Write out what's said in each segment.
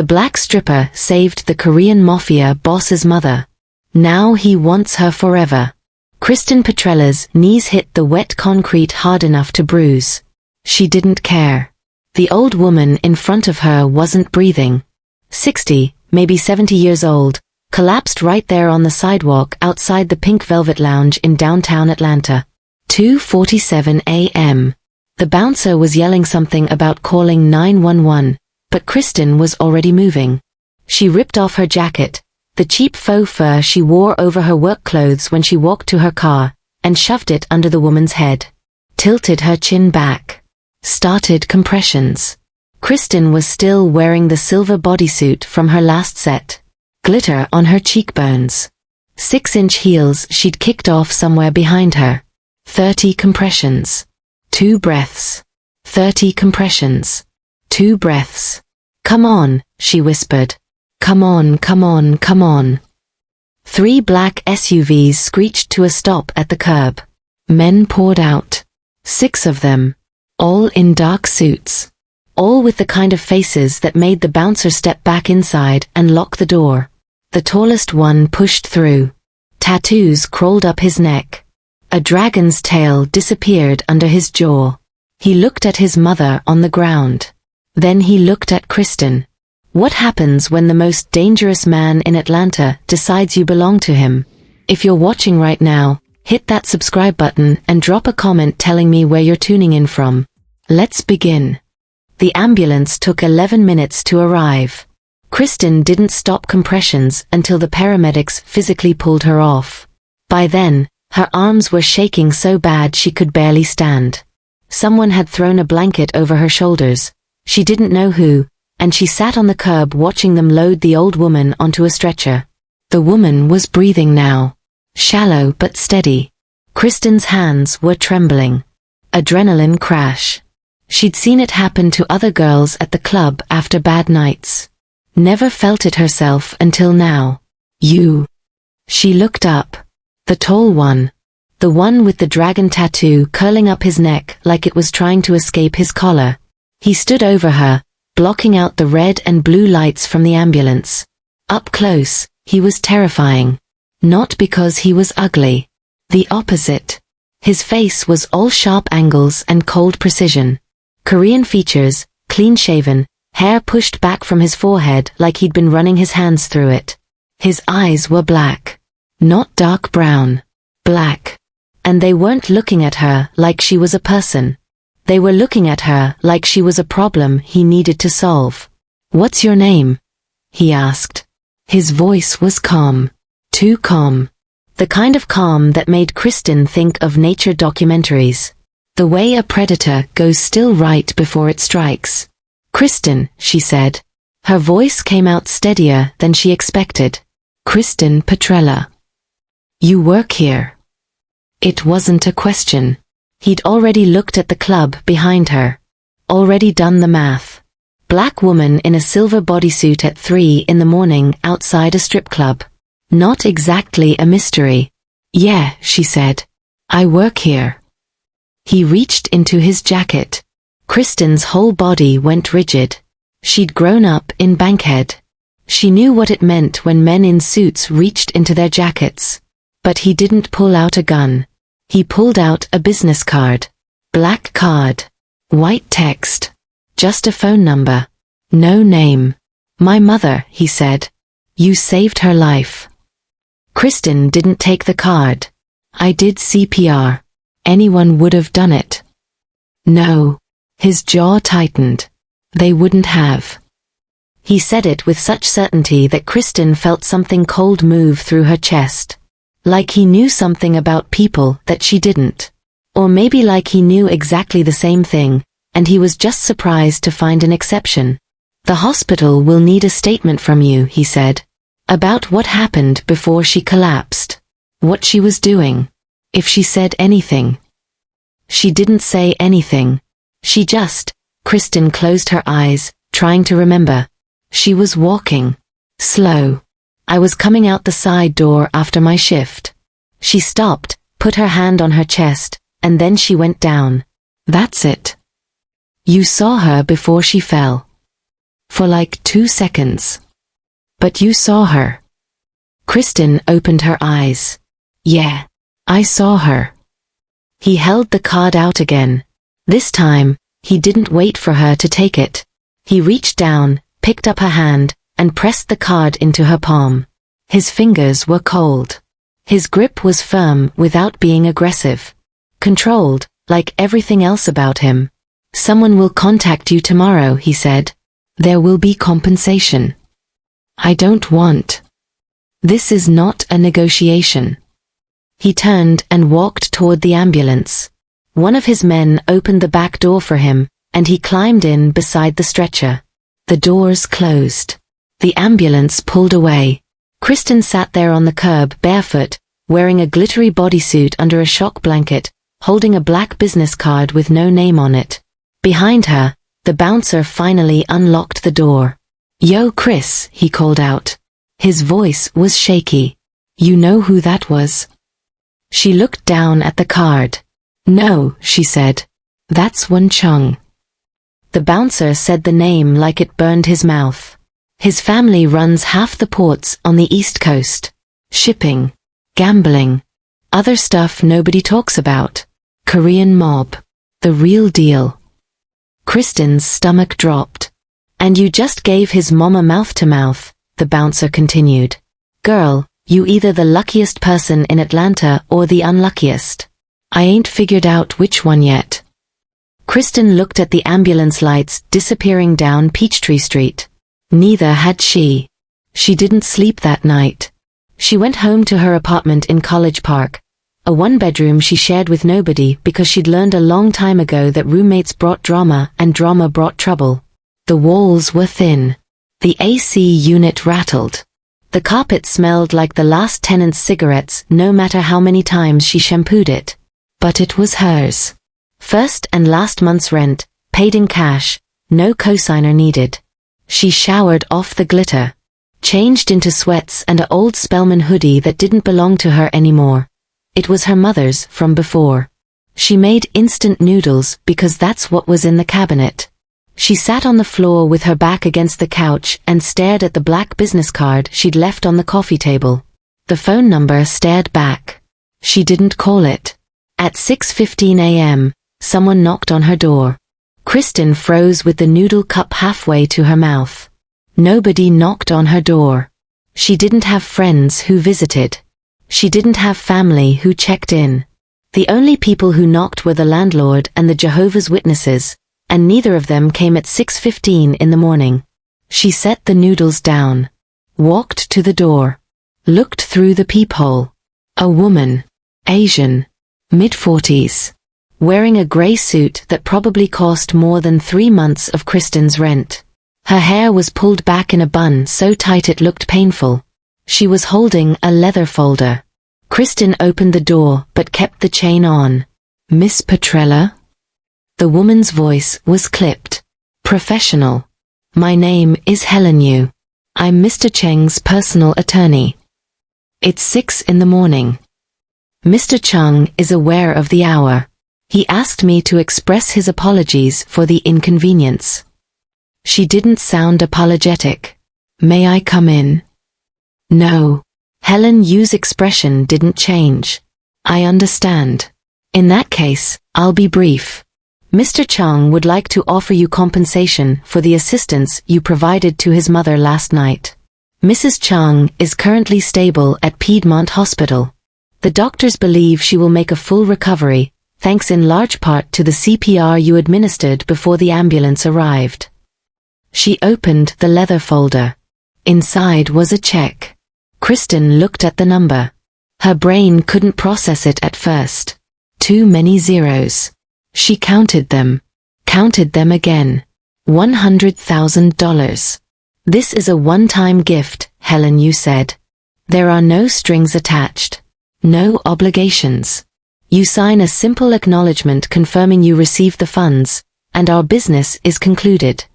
The black stripper saved the Korean Mafia boss's mother. Now he wants her forever. Kristin Petrella's knees hit the wet concrete hard enough to bruise. She didn't care. The old woman in front of her wasn't breathing. 60, maybe 70 years old, collapsed right there on the sidewalk outside the Pink Velvet Lounge in downtown Atlanta. 2:47 a.m. The bouncer was yelling something about calling 911, but Kristin was already moving. She ripped off her jacket, the cheap faux fur she wore over her work clothes when she walked to her car, and shoved it under the woman's head. Tilted her chin back. Started compressions. Kristin was still wearing the silver bodysuit from her last set. Glitter on her cheekbones. 6-inch heels she'd kicked off somewhere behind her. 30 compressions. 2 breaths. 30 compressions. 2 breaths. Come on, she whispered. Come on, come on, come on. 3 black SUVs screeched to a stop at the curb. Men poured out. 6 of them. All in dark suits. All with the kind of faces that made the bouncer step back inside and lock the door. The tallest one pushed through. Tattoos crawled up his neck. A dragon's tail disappeared under his jaw. He looked at his mother on the ground. Then he looked at Kristin. What happens when the most dangerous man in Atlanta decides you belong to him? If you're watching right now, hit that subscribe button and drop a comment telling me where you're tuning in from. Let's begin. The ambulance took 11 minutes to arrive. Kristin didn't stop compressions until the paramedics physically pulled her off. By then, her arms were shaking so bad she could barely stand. Someone had thrown a blanket over her shoulders. She didn't know who, and she sat on the curb watching them load the old woman onto a stretcher. The woman was breathing now. Shallow but steady. Kristin's hands were trembling. Adrenaline crash. She'd seen it happen to other girls at the club after bad nights. Never felt it herself until now. You. She looked up. The tall one. The one with the dragon tattoo curling up his neck like it was trying to escape his collar. He stood over her, blocking out the red and blue lights from the ambulance. Up close, he was terrifying. Not because he was ugly. The opposite. His face was all sharp angles and cold precision. Korean features, clean-shaven, hair pushed back from his forehead like he'd been running his hands through it. His eyes were black. Not dark brown. Black. And they weren't looking at her like she was a person. They were looking at her like she was a problem he needed to solve. What's your name? He asked. His voice was calm. Too calm. The kind of calm that made Kristin think of nature documentaries. The way a predator goes still right before it strikes. Kristin, she said. Her voice came out steadier than she expected. Kristin Petrella. You work here. It wasn't a question. He'd already looked at the club behind her. Already done the math. Black woman in a silver bodysuit at 3 in the morning outside a strip club. Not exactly a mystery. Yeah, she said. I work here. He reached into his jacket. Kristin's whole body went rigid. She'd grown up in Bankhead. She knew what it meant when men in suits reached into their jackets. But he didn't pull out a gun. He pulled out a business card. Black card. White text. Just a phone number. No name. My mother, he said. You saved her life. Kristin didn't take the card. I did CPR. Anyone would have done it. No. His jaw tightened. They wouldn't have. He said it with such certainty that Kristin felt something cold move through her chest. Like he knew something about people that she didn't. Or maybe like he knew exactly the same thing, and he was just surprised to find an exception. The hospital will need a statement from you, he said. About what happened before she collapsed. What she was doing. If she said anything. She didn't say anything. She just. Kristin closed her eyes, trying to remember. She was walking. Slow. I was coming out the side door after my shift. She stopped, put her hand on her chest, and then she went down. That's it. You saw her before she fell. For like 2 seconds. But you saw her. Kristin opened her eyes. Yeah, I saw her. He held the card out again. This time, he didn't wait for her to take it. He reached down, picked up her hand, and pressed the card into her palm. His fingers were cold. His grip was firm without being aggressive. Controlled, like everything else about him. Someone will contact you tomorrow, he said. There will be compensation. I don't want. This is not a negotiation. He turned and walked toward the ambulance. One of his men opened the back door for him, and he climbed in beside the stretcher. The doors closed. The ambulance pulled away. Kristin sat there on the curb barefoot, wearing a glittery bodysuit under a shock blanket, holding a black business card with no name on it. Behind her, the bouncer finally unlocked the door. Yo, Chris, he called out. His voice was shaky. You know who that was? She looked down at the card. No, she said. That's Wen Cheng. The bouncer said the name like it burned his mouth. His family runs half the ports on the East Coast. Shipping. Gambling. Other stuff nobody talks about. Korean mob. The real deal. Kristin's stomach dropped. And you just gave his mama mouth-to-mouth, the bouncer continued. Girl, you either the luckiest person in Atlanta or the unluckiest. I ain't figured out which one yet. Kristin looked at the ambulance lights disappearing down Peachtree Street. Neither had she. She didn't sleep that night. She went home to her apartment in College Park, a one-bedroom she shared with nobody because she'd learned a long time ago that roommates brought drama and drama brought trouble. The walls were thin. The AC unit rattled. The carpet smelled like the last tenant's cigarettes no matter how many times she shampooed it. But it was hers. First and last month's rent, paid in cash, no cosigner needed. She showered off the glitter. Changed into sweats and an old Spellman hoodie that didn't belong to her anymore. It was her mother's from before. She made instant noodles because that's what was in the cabinet. She sat on the floor with her back against the couch and stared at the black business card she'd left on the coffee table. The phone number stared back. She didn't call it. At 6:15 a.m., someone knocked on her door. Kristin froze with the noodle cup halfway to her mouth. Nobody knocked on her door. She didn't have friends who visited. She didn't have family who checked in. The only people who knocked were the landlord and the Jehovah's Witnesses, and neither of them came at 6:15 in the morning. She set the noodles down, walked to the door, looked through the peephole. A woman, Asian, mid-40s, wearing a gray suit that probably cost more than 3 months of Kristin's rent. Her hair was pulled back in a bun so tight it looked painful. She was holding a leather folder. Kristin opened the door but kept the chain on. Miss Petrella? The woman's voice was clipped. Professional. My name is Helen Yu. I'm Mr. Cheng's personal attorney. It's 6 in the morning. Mr. Cheng is aware of the hour. He asked me to express his apologies for the inconvenience. She didn't sound apologetic. May I come in? No. Helen Yu's expression didn't change. I understand. In that case, I'll be brief. Mr. Cheng would like to offer you compensation for the assistance you provided to his mother last night. Mrs. Cheng is currently stable at Piedmont Hospital. The doctors believe she will make a full recovery, thanks in large part to the CPR you administered before the ambulance arrived. She opened the leather folder. Inside was a check. Kristin looked at the number. Her brain couldn't process it at first. Too many zeros. She counted them again. $100,000. This is a one-time gift, Helen Yu said. There are no strings attached. No obligations. You sign a simple acknowledgement confirming you received the funds, and our business is concluded.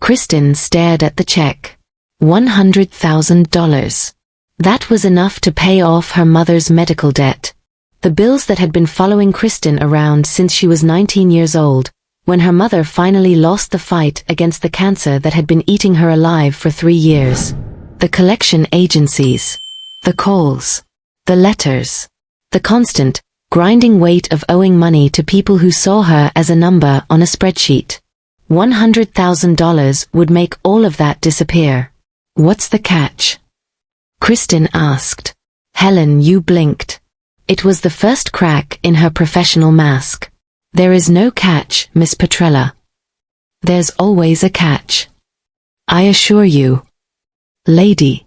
Kristin stared at the check. $100,000. That was enough to pay off her mother's medical debt. The bills that had been following Kristin around since she was 19 years old when her mother finally lost the fight against the cancer that had been eating her alive for 3 years. The collection agencies, the calls, the letters, the constant, grinding weight of owing money to people who saw her as a number on a spreadsheet. $100,000 would make all of that disappear. What's the catch? Kristin asked. Helen, you blinked. It was the first crack in her professional mask. There is no catch, Miss Petrella. There's always a catch. I assure you. Lady.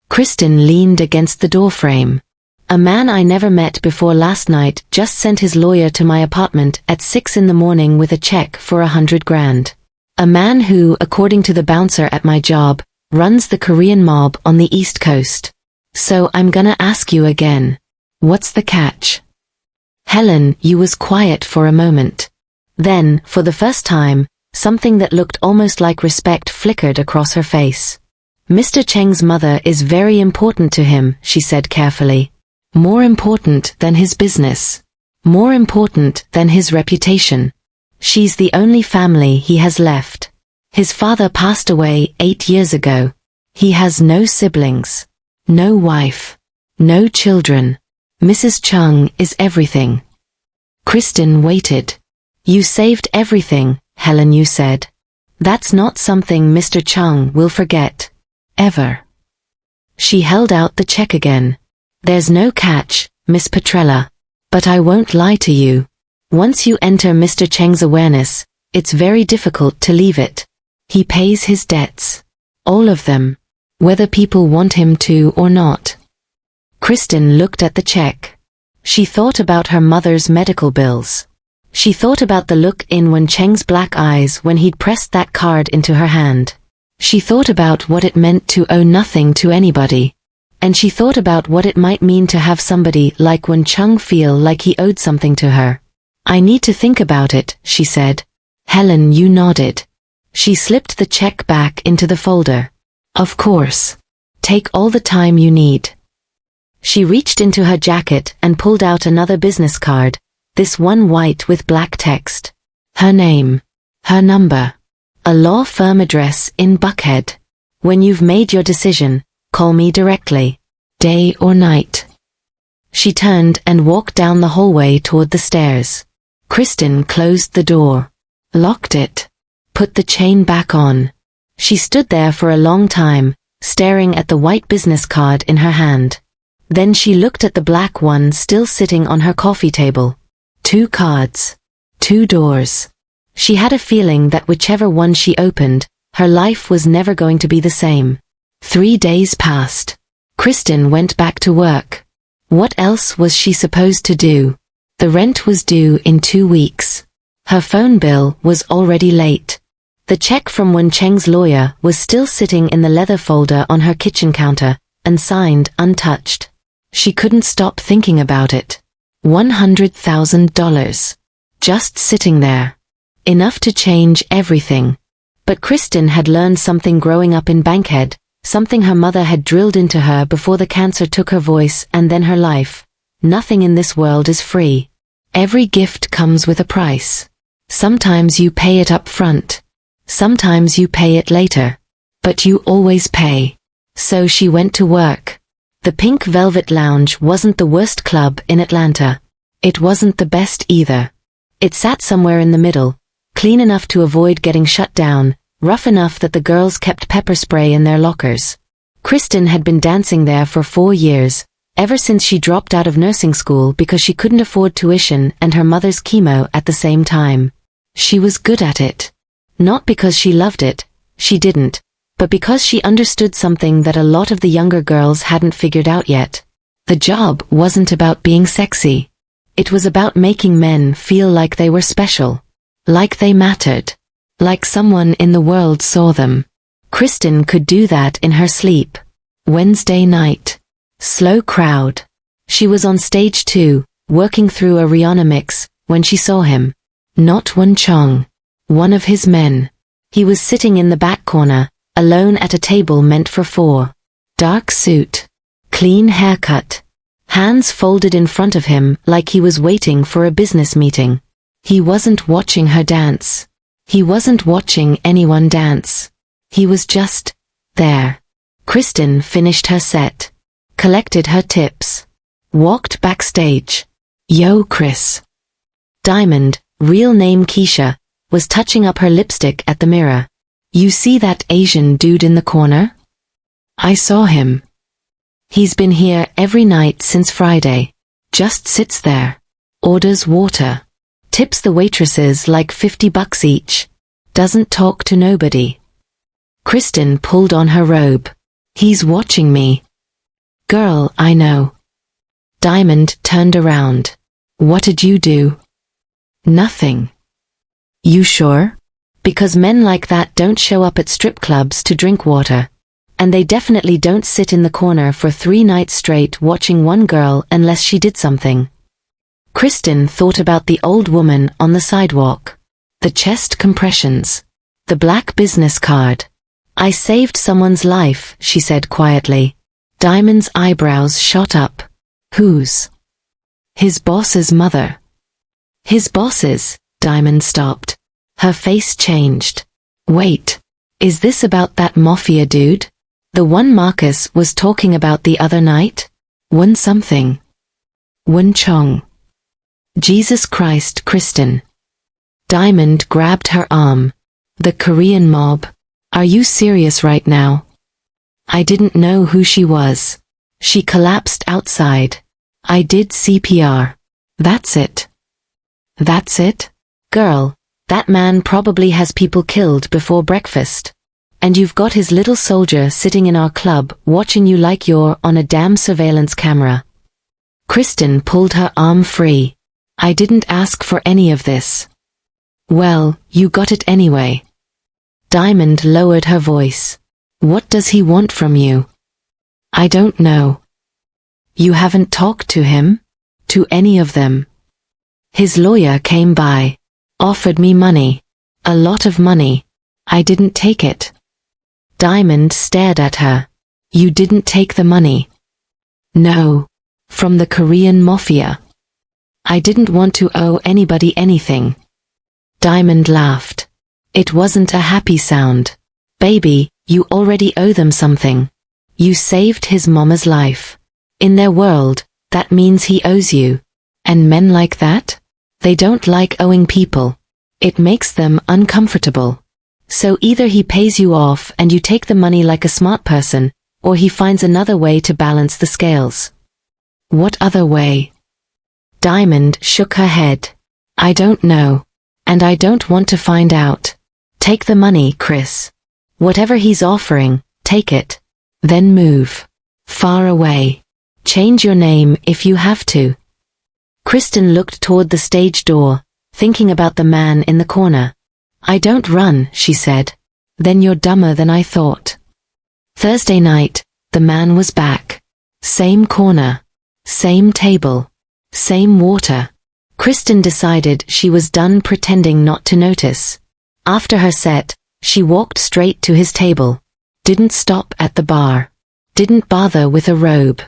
Kristin leaned against the doorframe. A man I never met before last night just sent his lawyer to my apartment at 6 in the morning with a check for $100 grand. A man who, according to the bouncer at my job, runs the Korean mob on the East Coast. So I'm gonna ask you again. What's the catch? Helen, you was quiet for a moment. Then, for the first time, something that looked almost like respect flickered across her face. Mr. Cheng's mother is very important to him, she said carefully. More important than his business. More important than his reputation. She's the only family he has left. His father passed away 8 years ago. He has no siblings. No wife. No children. Mrs. Cheng is everything. Kristin waited. You saved everything, Helen, you said. That's not something Mr. Cheng will forget. Ever. She held out the check again. There's no catch, Miss Petrella. But I won't lie to you. Once you enter Mr. Cheng's awareness, it's very difficult to leave it. He pays his debts. All of them. Whether people want him to or not. Kristin looked at the check. She thought about her mother's medical bills. She thought about the look in Wen Cheng's black eyes when he'd pressed that card into her hand. She thought about what it meant to owe nothing to anybody. And she thought about what it might mean to have somebody like Wen Cheng feel like he owed something to her. I need to think about it, she said. Helen, you nodded. She slipped the check back into the folder. Of course. Take all the time you need. She reached into her jacket and pulled out another business card, this one white with black text. Her name. Her number. A law firm address in Buckhead. When you've made your decision, call me directly. Day or night. She turned and walked down the hallway toward the stairs. Kristin closed the door. Locked it. Put the chain back on. She stood there for a long time, staring at the white business card in her hand. Then she looked at the black one still sitting on her coffee table. 2 cards. 2 doors. She had a feeling that whichever one she opened, her life was never going to be the same. 3 days passed. Kristin went back to work. What else was she supposed to do? The rent was due in 2 weeks. Her phone bill was already late. The check from Wen Cheng's lawyer was still sitting in the leather folder on her kitchen counter, and signed untouched. She couldn't stop thinking about it. $100,000. Just sitting there. Enough to change everything. But Kristin had learned something growing up in Bankhead, something her mother had drilled into her before the cancer took her voice and then her life. Nothing in this world is free. Every gift comes with a price. Sometimes you pay it up front. Sometimes you pay it later. But you always pay. So she went to work. The Pink Velvet Lounge wasn't the worst club in Atlanta. It wasn't the best either. It sat somewhere in the middle, clean enough to avoid getting shut down, rough enough that the girls kept pepper spray in their lockers. Kristin had been dancing there for 4 years, ever since she dropped out of nursing school because she couldn't afford tuition and her mother's chemo at the same time. She was good at it. Not because she loved it, she didn't, but because she understood something that a lot of the younger girls hadn't figured out yet. The job wasn't about being sexy. It was about making men feel like they were special. Like they mattered. Like someone in the world saw them. Kristin could do that in her sleep. Wednesday night. Slow crowd. She was on stage 2, working through a Rihanna mix, when she saw him. Not Wen Cheng. One of his men. He was sitting in the back corner, alone at a table meant for 4. Dark suit. Clean haircut. Hands folded in front of him like he was waiting for a business meeting. He wasn't watching her dance. He wasn't watching anyone dance. He was just there. Kristin finished her set, collected her tips, walked backstage. Yo, Chris. Diamond, real name Keisha, was touching up her lipstick at the mirror. You see that Asian dude in the corner? I saw him. He's been here every night since Friday. Just sits there. Orders water. Tips the waitresses like $50 each. Doesn't talk to nobody. Kristin pulled on her robe. He's watching me. Girl, I know. Diamond turned around. What did you do? Nothing. You sure? Because men like that don't show up at strip clubs to drink water. And they definitely don't sit in the corner for 3 nights straight watching one girl unless she did something. Kristin thought about the old woman on the sidewalk. The chest compressions. The black business card. I saved someone's life, she said quietly. Diamond's eyebrows shot up. Whose? His boss's mother. His boss's. Diamond stopped. Her face changed. Wait. Is this about that Mafia dude? The one Marcus was talking about the other night? Wen something. Wen Cheng. Jesus Christ, Kristin. Diamond grabbed her arm. The Korean mob. Are you serious right now? I didn't know who she was. She collapsed outside. I did CPR. That's it. That's it? Girl, that man probably has people killed before breakfast. And you've got his little soldier sitting in our club watching you like you're on a damn surveillance camera. Kristin pulled her arm free. I didn't ask for any of this. Well, you got it anyway. Diamond lowered her voice. What does he want from you? I don't know. You haven't talked to him? To any of them? His lawyer came by. Offered me money. A lot of money. I didn't take it. Diamond stared at her. You didn't take the money? No. From the Korean Mafia. I didn't want to owe anybody anything. Diamond laughed. It wasn't a happy sound. Baby, you already owe them something. You saved his mama's life. In their world, that means he owes you. And men like that? They don't like owing people. It makes them uncomfortable. So either he pays you off and you take the money like a smart person, or he finds another way to balance the scales. What other way? Diamond shook her head. I don't know. And I don't want to find out. Take the money, Chris. Whatever he's offering, take it. Then move. Far away. Change your name if you have to. Kristin looked toward the stage door, thinking about the man in the corner. I don't run, she said. Then you're dumber than I thought. Thursday night, the man was back. Same corner. Same table. Same water. Kristin decided she was done pretending not to notice. After her set, she walked straight to his table. Didn't stop at the bar. Didn't bother with a robe.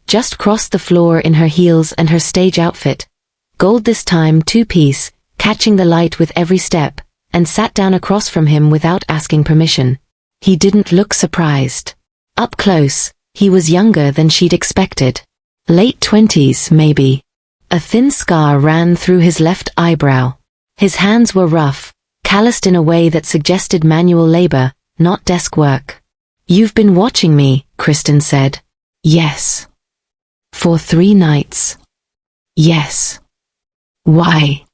Just crossed the floor in her heels and her stage outfit. Gold this time 2-piece, catching the light with every step, and sat down across from him without asking permission. He didn't look surprised. Up close, he was younger than she'd expected. Late 20s, maybe. A thin scar ran through his left eyebrow. His hands were rough, calloused in a way that suggested manual labor, not desk work. You've been watching me, Kristin said. Yes. For 3 nights. Yes. Why?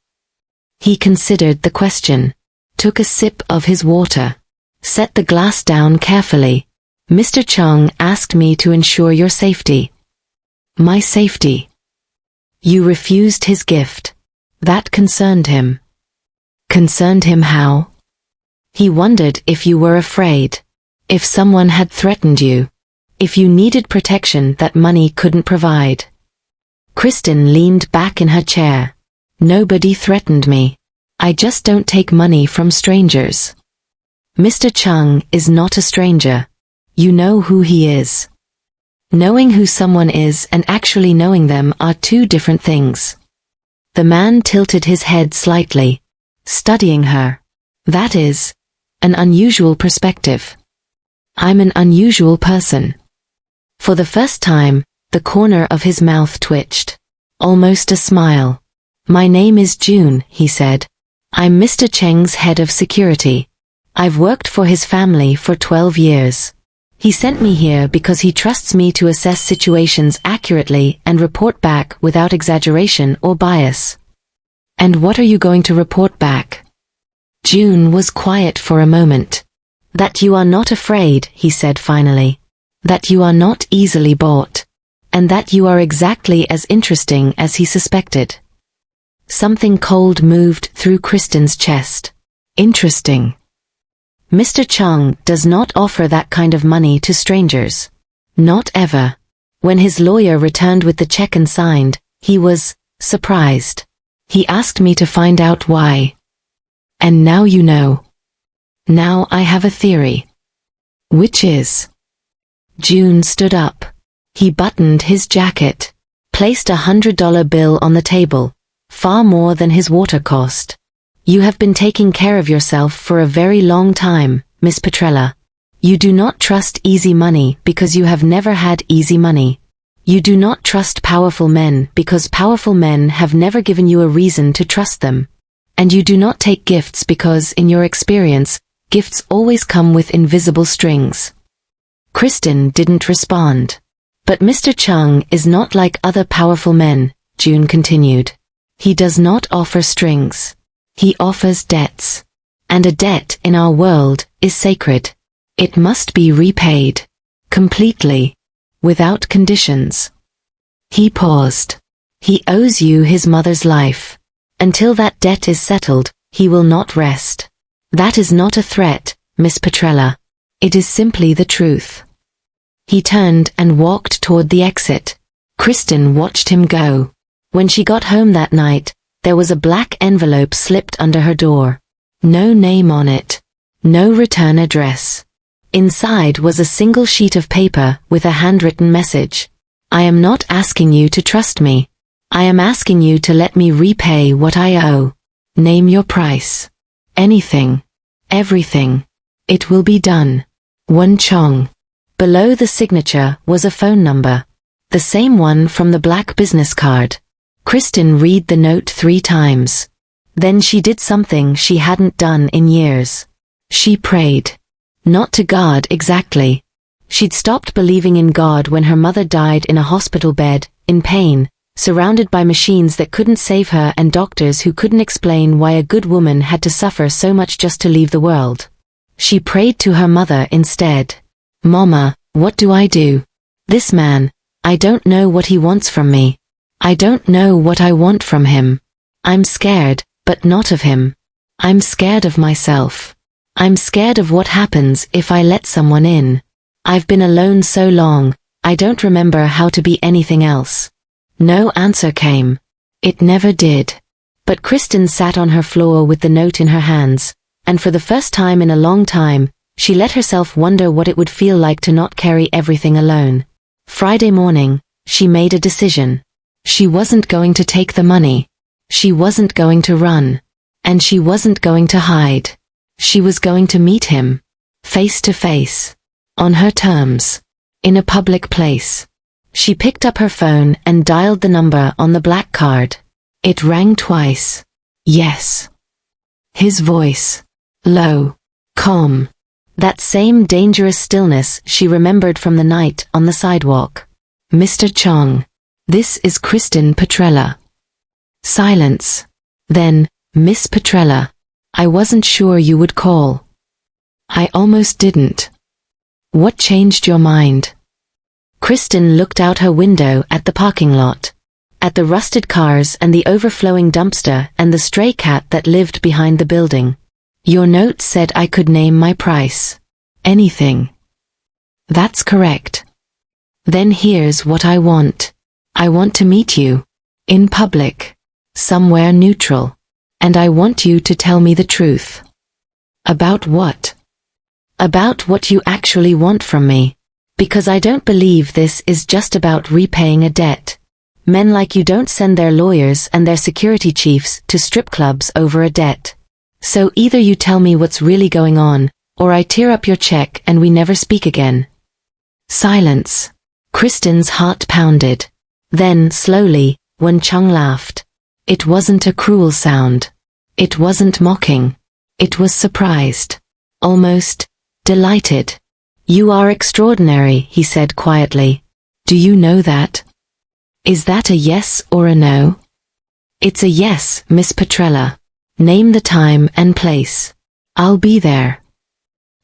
He considered the question, took a sip of his water, set the glass down carefully. Mr. Cheng asked me to ensure your safety. My safety. You refused his gift. That concerned him. Concerned him how? He wondered if you were afraid. If someone had threatened you. If you needed protection that money couldn't provide. Kristin leaned back in her chair. Nobody threatened me. I just don't take money from strangers. Mr. Cheng is not a stranger. You know who he is. Knowing who someone is and actually knowing them are 2 different things. The man tilted his head slightly, studying her. That is an unusual perspective. I'm an unusual person. For the first time, the corner of his mouth twitched. Almost a smile. My name is June, he said. I'm Mr. Cheng's head of security. I've worked for his family for 12 years. He sent me here because he trusts me to assess situations accurately and report back without exaggeration or bias. And what are you going to report back? June was quiet for a moment. That you are not afraid, he said finally. That you are not easily bought. And that you are exactly as interesting as he suspected. Something cold moved through Kristin's chest. Interesting. Mr. Cheng does not offer that kind of money to strangers. Not ever. When his lawyer returned with the check and signed, he was surprised. He asked me to find out why. And now you know. Now I have a theory. Which is? June stood up. He buttoned his jacket, placed $100 bill on the table, far more than his water cost. You have been taking care of yourself for a very long time, Miss Petrella. You do not trust easy money because you have never had easy money. You do not trust powerful men because powerful men have never given you a reason to trust them. And you do not take gifts because, in your experience, gifts always come with invisible strings. Kristin didn't respond. But Mr. Cheng is not like other powerful men, June continued. He does not offer strings. He offers debts. And a debt in our world is sacred. It must be repaid. Completely. Without conditions. He paused. He owes you his mother's life. Until that debt is settled, he will not rest. That is not a threat, Miss Petrella. It is simply the truth. He turned and walked toward the exit. Kristin watched him go. When she got home that night, there was a black envelope slipped under her door. No name on it. No return address. Inside was a single sheet of paper with a handwritten message. I am not asking you to trust me. I am asking you to let me repay what I owe. Name your price. Anything. Everything. It will be done. Wen Cheng. Below the signature was a phone number. The same one from the black business card. Kristin read the note 3 times. Then she did something she hadn't done in years. She prayed. Not to God exactly. She'd stopped believing in God when her mother died in a hospital bed, in pain, surrounded by machines that couldn't save her and doctors who couldn't explain why a good woman had to suffer so much just to leave the world. She prayed to her mother instead. Mama, what do I do? This man, I don't know what he wants from me. I don't know what I want from him. I'm scared, but not of him. I'm scared of myself. I'm scared of what happens if I let someone in. I've been alone so long, I don't remember how to be anything else. No answer came. It never did. But Kristin sat on her floor with the note in her hands, and for the first time in a long time, she let herself wonder what it would feel like to not carry everything alone. Friday morning, she made a decision. She wasn't going to take the money. She wasn't going to run. And she wasn't going to hide. She was going to meet him. Face to face. On her terms. In a public place. She picked up her phone and dialed the number on the black card. It rang twice. Yes. His voice. Low. Calm. That same dangerous stillness she remembered from the night on the sidewalk. Mr. Cheng. This is Kristin Petrella. Silence. Then, Miss Petrella. I wasn't sure you would call. I almost didn't. What changed your mind? Kristin looked out her window at the parking lot. At the rusted cars and the overflowing dumpster and the stray cat that lived behind the building. Your note said I could name my price. Anything. That's correct. Then here's what I want. I want to meet you. In public. Somewhere neutral. And I want you to tell me the truth. About what? About what you actually want from me. Because I don't believe this is just about repaying a debt. Men like you don't send their lawyers and their security chiefs to strip clubs over a debt. So either you tell me what's really going on, or I tear up your check and we never speak again." Silence. Kristin's heart pounded. Then, slowly, Wen Cheng laughed. It wasn't a cruel sound. It wasn't mocking. It was surprised. Almost delighted. "You are extraordinary," he said quietly. "Do you know that?" "Is that a yes or a no?" "It's a yes, Miss Petrella. Name the time and place. I'll be there."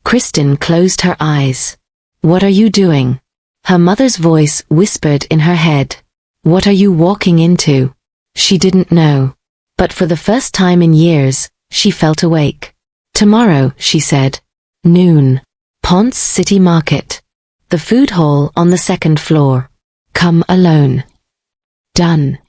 Kristin closed her eyes. "What are you doing?" Her mother's voice whispered in her head. "What are you walking into?" She didn't know. But for the first time in years, she felt awake. "Tomorrow," she said. "Noon. Ponce City Market. The food hall on the second floor. Come alone." Done.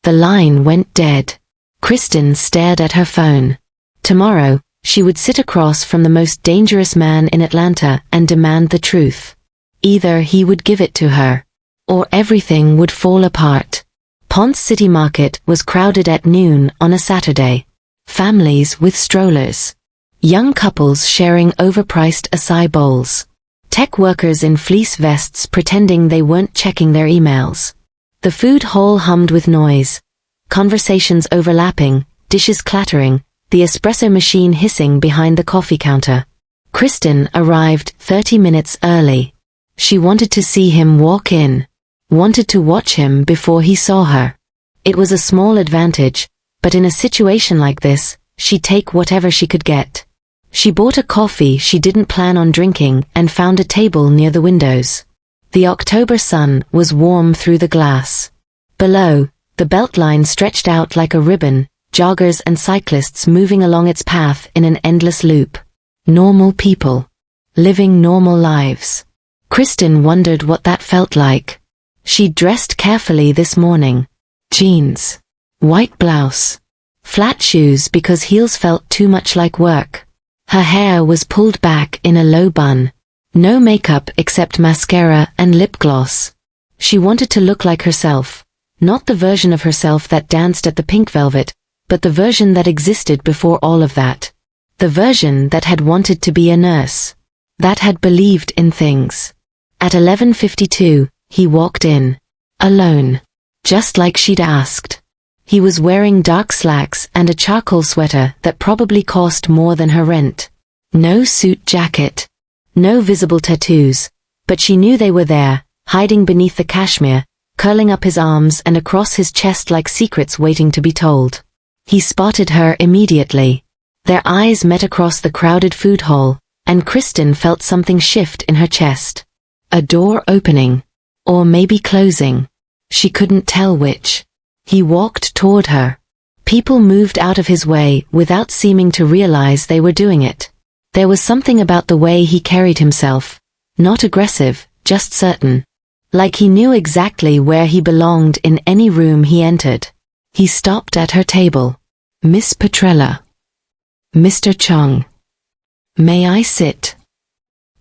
The line went dead. Kristin stared at her phone. Tomorrow, she would sit across from the most dangerous man in Atlanta and demand the truth. Either he would give it to her, or everything would fall apart. Ponce City Market was crowded at noon on a Saturday. Families with strollers. Young couples sharing overpriced acai bowls. Tech workers in fleece vests pretending they weren't checking their emails. The food hall hummed with noise. Conversations overlapping, dishes clattering, the espresso machine hissing behind the coffee counter. Kristin arrived 30 minutes early. She wanted to see him walk in. Wanted to watch him before he saw her. It was a small advantage, but in a situation like this, she'd take whatever she could get. She bought a coffee she didn't plan on drinking and found a table near the windows. The October sun was warm through the glass. Below, the beltline stretched out like a ribbon, joggers and cyclists moving along its path in an endless loop. Normal people. Living normal lives. Kristin wondered what that felt like. She'd dressed carefully this morning. Jeans. White blouse. Flat shoes because heels felt too much like work. Her hair was pulled back in a low bun. No makeup except mascara and lip gloss. She wanted to look like herself. Not the version of herself that danced at the Pink Velvet, but the version that existed before all of that. The version that had wanted to be a nurse. That had believed in things. At 11:52, he walked in. Alone. Just like she'd asked. He was wearing dark slacks and a charcoal sweater that probably cost more than her rent. No suit jacket. No visible tattoos, but she knew they were there, hiding beneath the cashmere, curling up his arms and across his chest like secrets waiting to be told. He spotted her immediately. Their eyes met across the crowded food hall, and Kristin felt something shift in her chest. A door opening. Or maybe closing. She couldn't tell which. He walked toward her. People moved out of his way without seeming to realize they were doing it. There was something about the way he carried himself. Not aggressive, just certain. Like he knew exactly where he belonged in any room he entered. He stopped at her table. "Miss Petrella." "Mr. Cheng. May I sit?"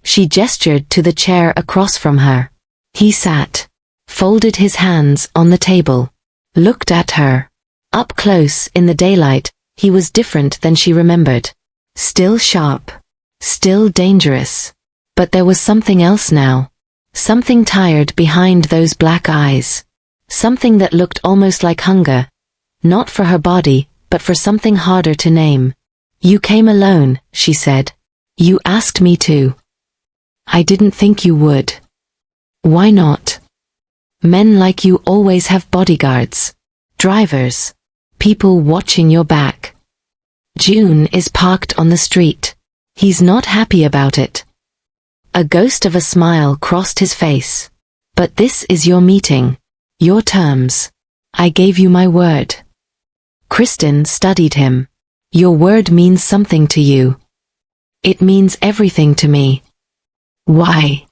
She gestured to the chair across from her. He sat. Folded his hands on the table. Looked at her. Up close in the daylight, he was different than she remembered. Still sharp. Still dangerous. But there was something else now. Something tired behind those black eyes. Something that looked almost like hunger. Not for her body, but for something harder to name. "You came alone," she said. "You asked me to." "I didn't think you would." "Why not? Men like you always have bodyguards. Drivers. People watching your back." June is parked on the street. He's not happy about it. A ghost of a smile crossed his face. "But this is your meeting. Your terms. I gave you my word." Kristin studied him. "Your word means something to you." "It means everything to me." "Why?"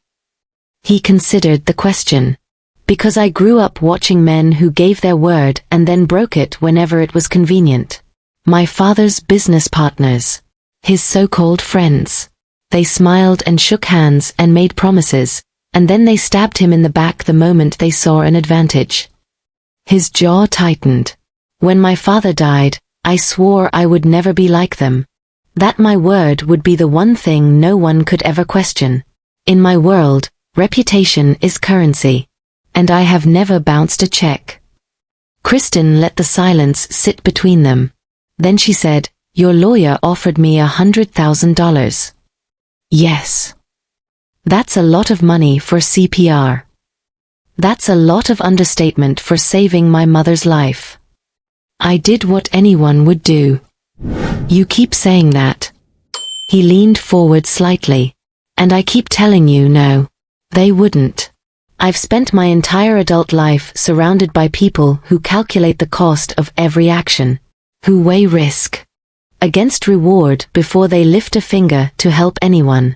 He considered the question. "Because I grew up watching men who gave their word and then broke it whenever it was convenient. My father's business partners. His so-called friends. They smiled and shook hands and made promises, and then they stabbed him in the back the moment they saw an advantage. His jaw tightened. When my father died, I swore I would never be like them. That my word would be the one thing no one could ever question. In my world, reputation is currency. And I have never bounced a check. Kristin let the silence sit between them. Then she said, "Your lawyer offered me $100,000. Yes. That's a lot of money for CPR. That's a lot of understatement for saving my mother's life. I did what anyone would do." "You keep saying that." He leaned forward slightly. "And I keep telling you no. They wouldn't. I've spent my entire adult life surrounded by people who calculate the cost of every action, who weigh risk against reward before they lift a finger to help anyone.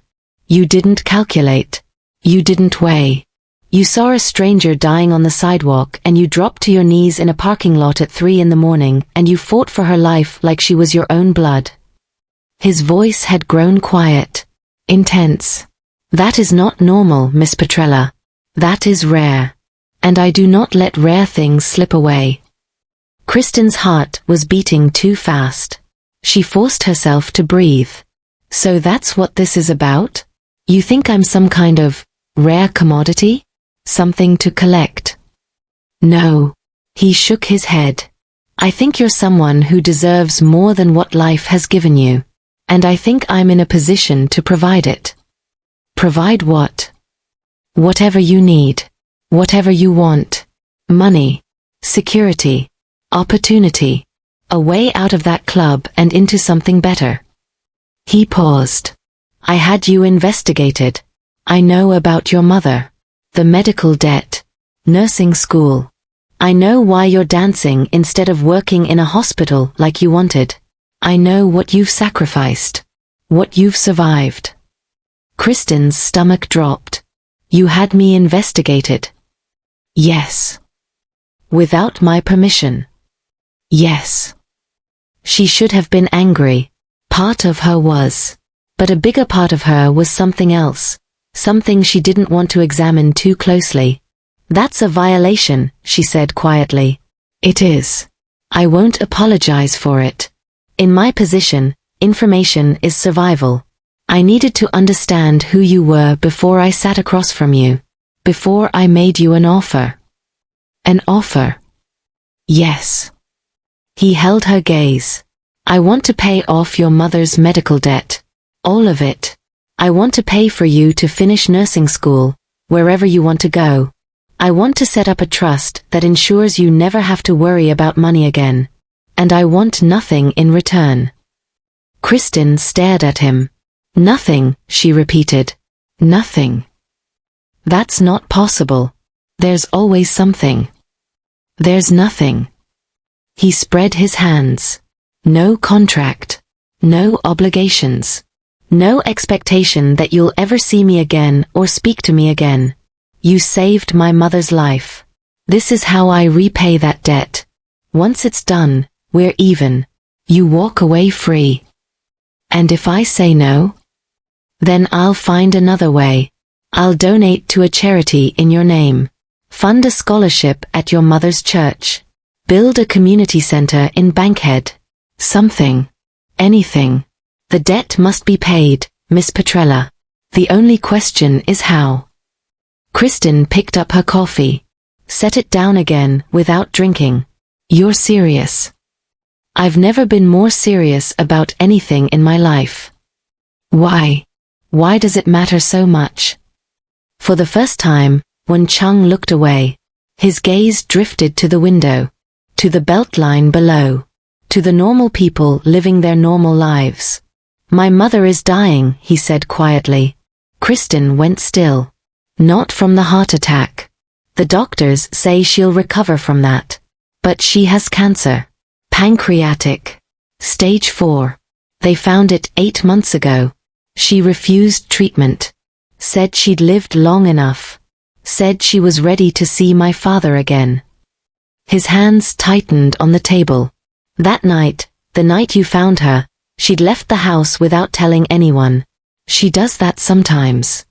You didn't calculate. You didn't weigh. You saw a stranger dying on the sidewalk and you dropped to your knees in a parking lot at 3 in the morning and you fought for her life like she was your own blood." His voice had grown quiet, intense. "That is not normal, Miss Petrella. That is rare. And I do not let rare things slip away." Kristin's heart was beating too fast. She forced herself to breathe. "So that's what this is about? You think I'm some kind of rare commodity? Something to collect?" "No." He shook his head. "I think you're someone who deserves more than what life has given you. And I think I'm in a position to provide it." "Provide what?" "Whatever you need. Whatever you want. Money. Security. Opportunity. A way out of that club and into something better." He paused. "I had you investigated. I know about your mother. The medical debt. Nursing school. I know why you're dancing instead of working in a hospital like you wanted. I know what you've sacrificed. What you've survived." Kristin's stomach dropped. "You had me investigated?" "Yes." "Without my permission?" "Yes." She should have been angry. Part of her was. But a bigger part of her was something else. Something she didn't want to examine too closely. "That's a violation," she said quietly. "It is. I won't apologize for it. In my position, information is survival. I needed to understand who you were before I sat across from you. Before I made you an offer." "An offer?" "Yes." He held her gaze. "I want to pay off your mother's medical debt. All of it. I want to pay for you to finish nursing school, wherever you want to go. I want to set up a trust that ensures you never have to worry about money again. And I want nothing in return." Kristin stared at him. "Nothing," she repeated. "Nothing." "That's not possible. There's always something." "There's nothing." He spread his hands. "No contract. No obligations. No expectation that you'll ever see me again or speak to me again. You saved my mother's life. This is how I repay that debt. Once it's done, we're even. You walk away free. And if I say no? Then I'll find another way. I'll donate to a charity in your name. Fund a scholarship at your mother's church. Build a community center in Bankhead. Something. Anything. The debt must be paid, Miss Petrella. The only question is how." Kristin picked up her coffee. Set it down again without drinking. "You're serious." "I've never been more serious about anything in my life." "Why? Why does it matter so much?" For the first time, Wen Cheng looked away. His gaze drifted to the window, to the beltline below, to the normal people living their normal lives. "My mother is dying," he said quietly. Kristin went still. "Not from the heart attack. The doctors say she'll recover from that. But she has cancer. Pancreatic. Stage 4. They found it 8 months ago. She refused treatment. Said she'd lived long enough. Said she was ready to see my father again." His hands tightened on the table. "That night, the night you found her, she'd left the house without telling anyone. She does that sometimes.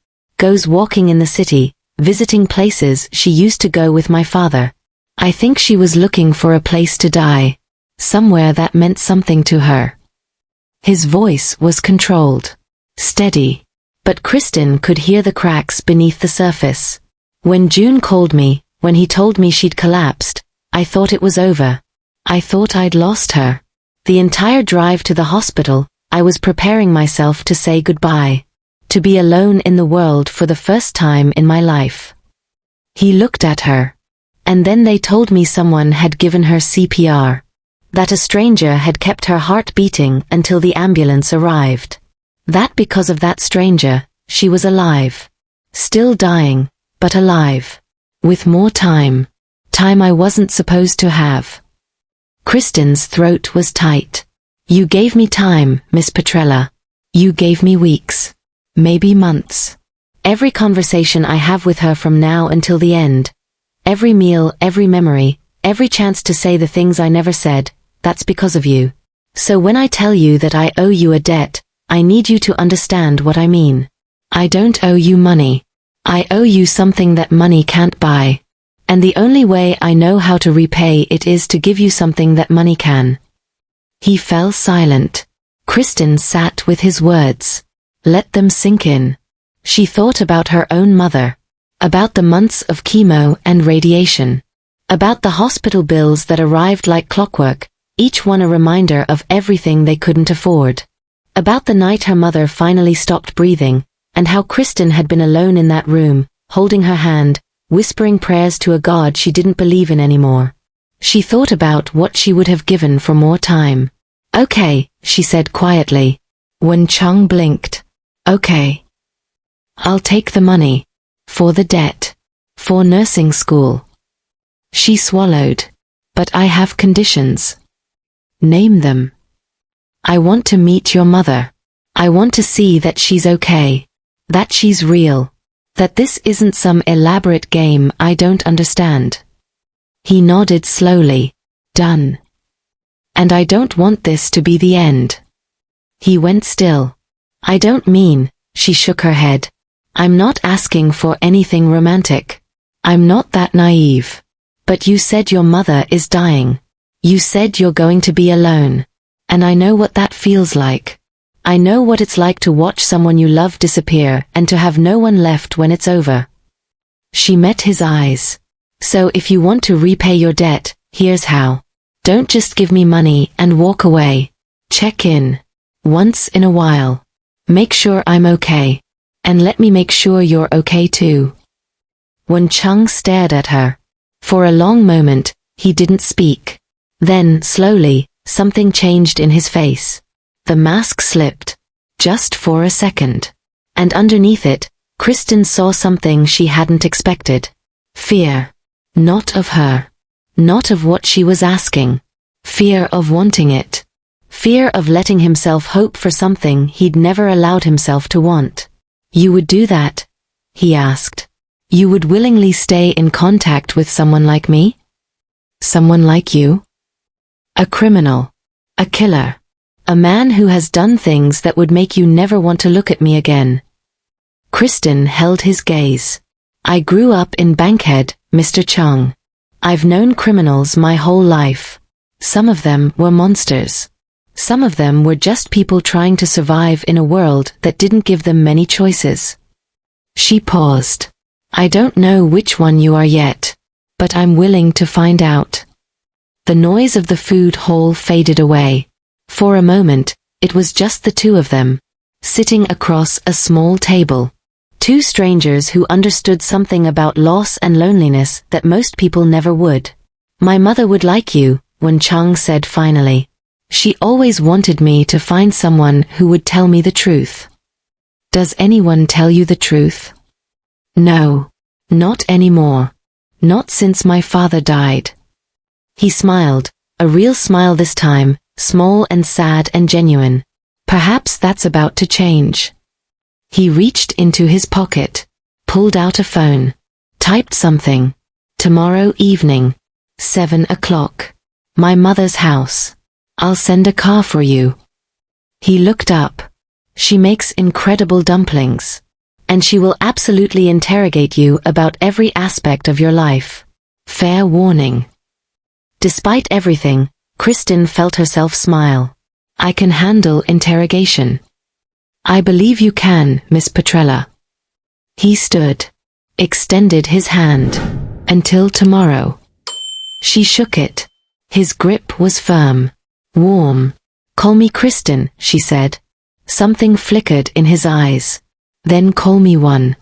Goes walking in the city, visiting places she used to go with my father. I think she was looking for a place to die. Somewhere that meant something to her. His voice was controlled. Steady. But Kristin could hear the cracks beneath the surface. When June called me, when he told me she'd collapsed, I thought it was over. I thought I'd lost her. The entire drive to the hospital, I was preparing myself to say goodbye. To be alone in the world for the first time in my life. He looked at her. And then they told me someone had given her CPR. That a stranger had kept her heart beating until the ambulance arrived. That because of that stranger, she was alive. Still dying, but alive. With more time. Time I wasn't supposed to have. Kristin's throat was tight. You gave me time, Miss Petrella. You gave me weeks. Maybe months. Every conversation I have with her from now until the end. Every meal, every memory, every chance to say the things I never said, that's because of you. So when I tell you that I owe you a debt, I need you to understand what I mean. I don't owe you money. I owe you something that money can't buy. And the only way I know how to repay it is to give you something that money can. He fell silent. Kristin sat with his words. Let them sink in. She thought about her own mother. About the months of chemo and radiation. About the hospital bills that arrived like clockwork, each one a reminder of everything they couldn't afford. About the night her mother finally stopped breathing, and how Kristin had been alone in that room, holding her hand, whispering prayers to a God she didn't believe in anymore. She thought about what she would have given for more time. Okay, she said quietly. Wen Cheng blinked. Okay. I'll take the money. For the debt. For nursing school. She swallowed. But I have conditions. Name them. I want to meet your mother. I want to see that she's okay. That she's real. That this isn't some elaborate game I don't understand. He nodded slowly. Done. And I don't want this to be the end. He went still. I don't mean, she shook her head. I'm not asking for anything romantic. I'm not that naive. But you said your mother is dying. You said you're going to be alone. And I know what that feels like. I know what it's like to watch someone you love disappear and to have no one left when it's over. She met his eyes. So if you want to repay your debt, here's how. Don't just give me money and walk away. Check in. Once in a while. Make sure I'm okay. And let me make sure you're okay too. Wen Cheng stared at her. For a long moment, he didn't speak. Then, slowly, something changed in his face. The mask slipped. Just for a second. And underneath it, Kristin saw something she hadn't expected. Fear. Not of her. Not of what she was asking. Fear of wanting it. Fear of letting himself hope for something he'd never allowed himself to want. You would do that? He asked. You would willingly stay in contact with someone like me? Someone like you? A criminal. A killer. A man who has done things that would make you never want to look at me again. Kristin held his gaze. I grew up in Bankhead, Mr. Cheng. I've known criminals my whole life. Some of them were monsters. Some of them were just people trying to survive in a world that didn't give them many choices. She paused. I don't know which one you are yet, but I'm willing to find out. The noise of the food hall faded away. For a moment, it was just the two of them, sitting across a small table. Two strangers who understood something about loss and loneliness that most people never would. My mother would like you, Wen Cheng said finally. She always wanted me to find someone who would tell me the truth. Does anyone tell you the truth? No. Not anymore. Not since my father died. He smiled, a real smile this time, small and sad and genuine. Perhaps that's about to change. He reached into his pocket, pulled out a phone, typed something. Tomorrow evening. 7 o'clock. My mother's house. I'll send a car for you. He looked up. She makes incredible dumplings. And she will absolutely interrogate you about every aspect of your life. Fair warning. Despite everything, Kristin felt herself smile. I can handle interrogation. I believe you can, Miss Petrella. He stood, extended his hand. Until tomorrow. She shook it. His grip was firm, warm. Call me Kristin, she said. Something flickered in his eyes. Then call me One.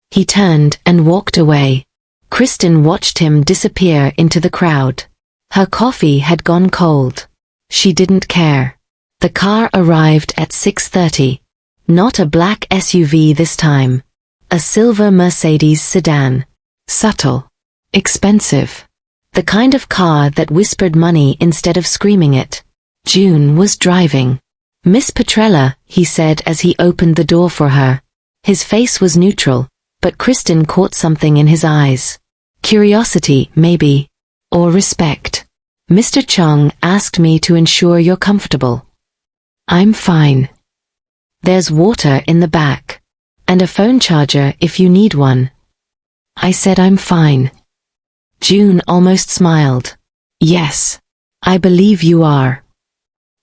He turned and walked away. Kristin watched him disappear into the crowd. Her coffee had gone cold. She didn't care. The car arrived at 6:30. Not a black SUV this time. A silver Mercedes sedan. Subtle. Expensive. The kind of car that whispered money instead of screaming it. June was driving. Miss Petrella, he said as he opened the door for her. His face was neutral, but Kristin caught something in his eyes. Curiosity, maybe. Or respect. Mr. Cheng asked me to ensure you're comfortable. I'm fine. There's water in the back. And a phone charger if you need one. I said I'm fine. June almost smiled. Yes. I believe you are.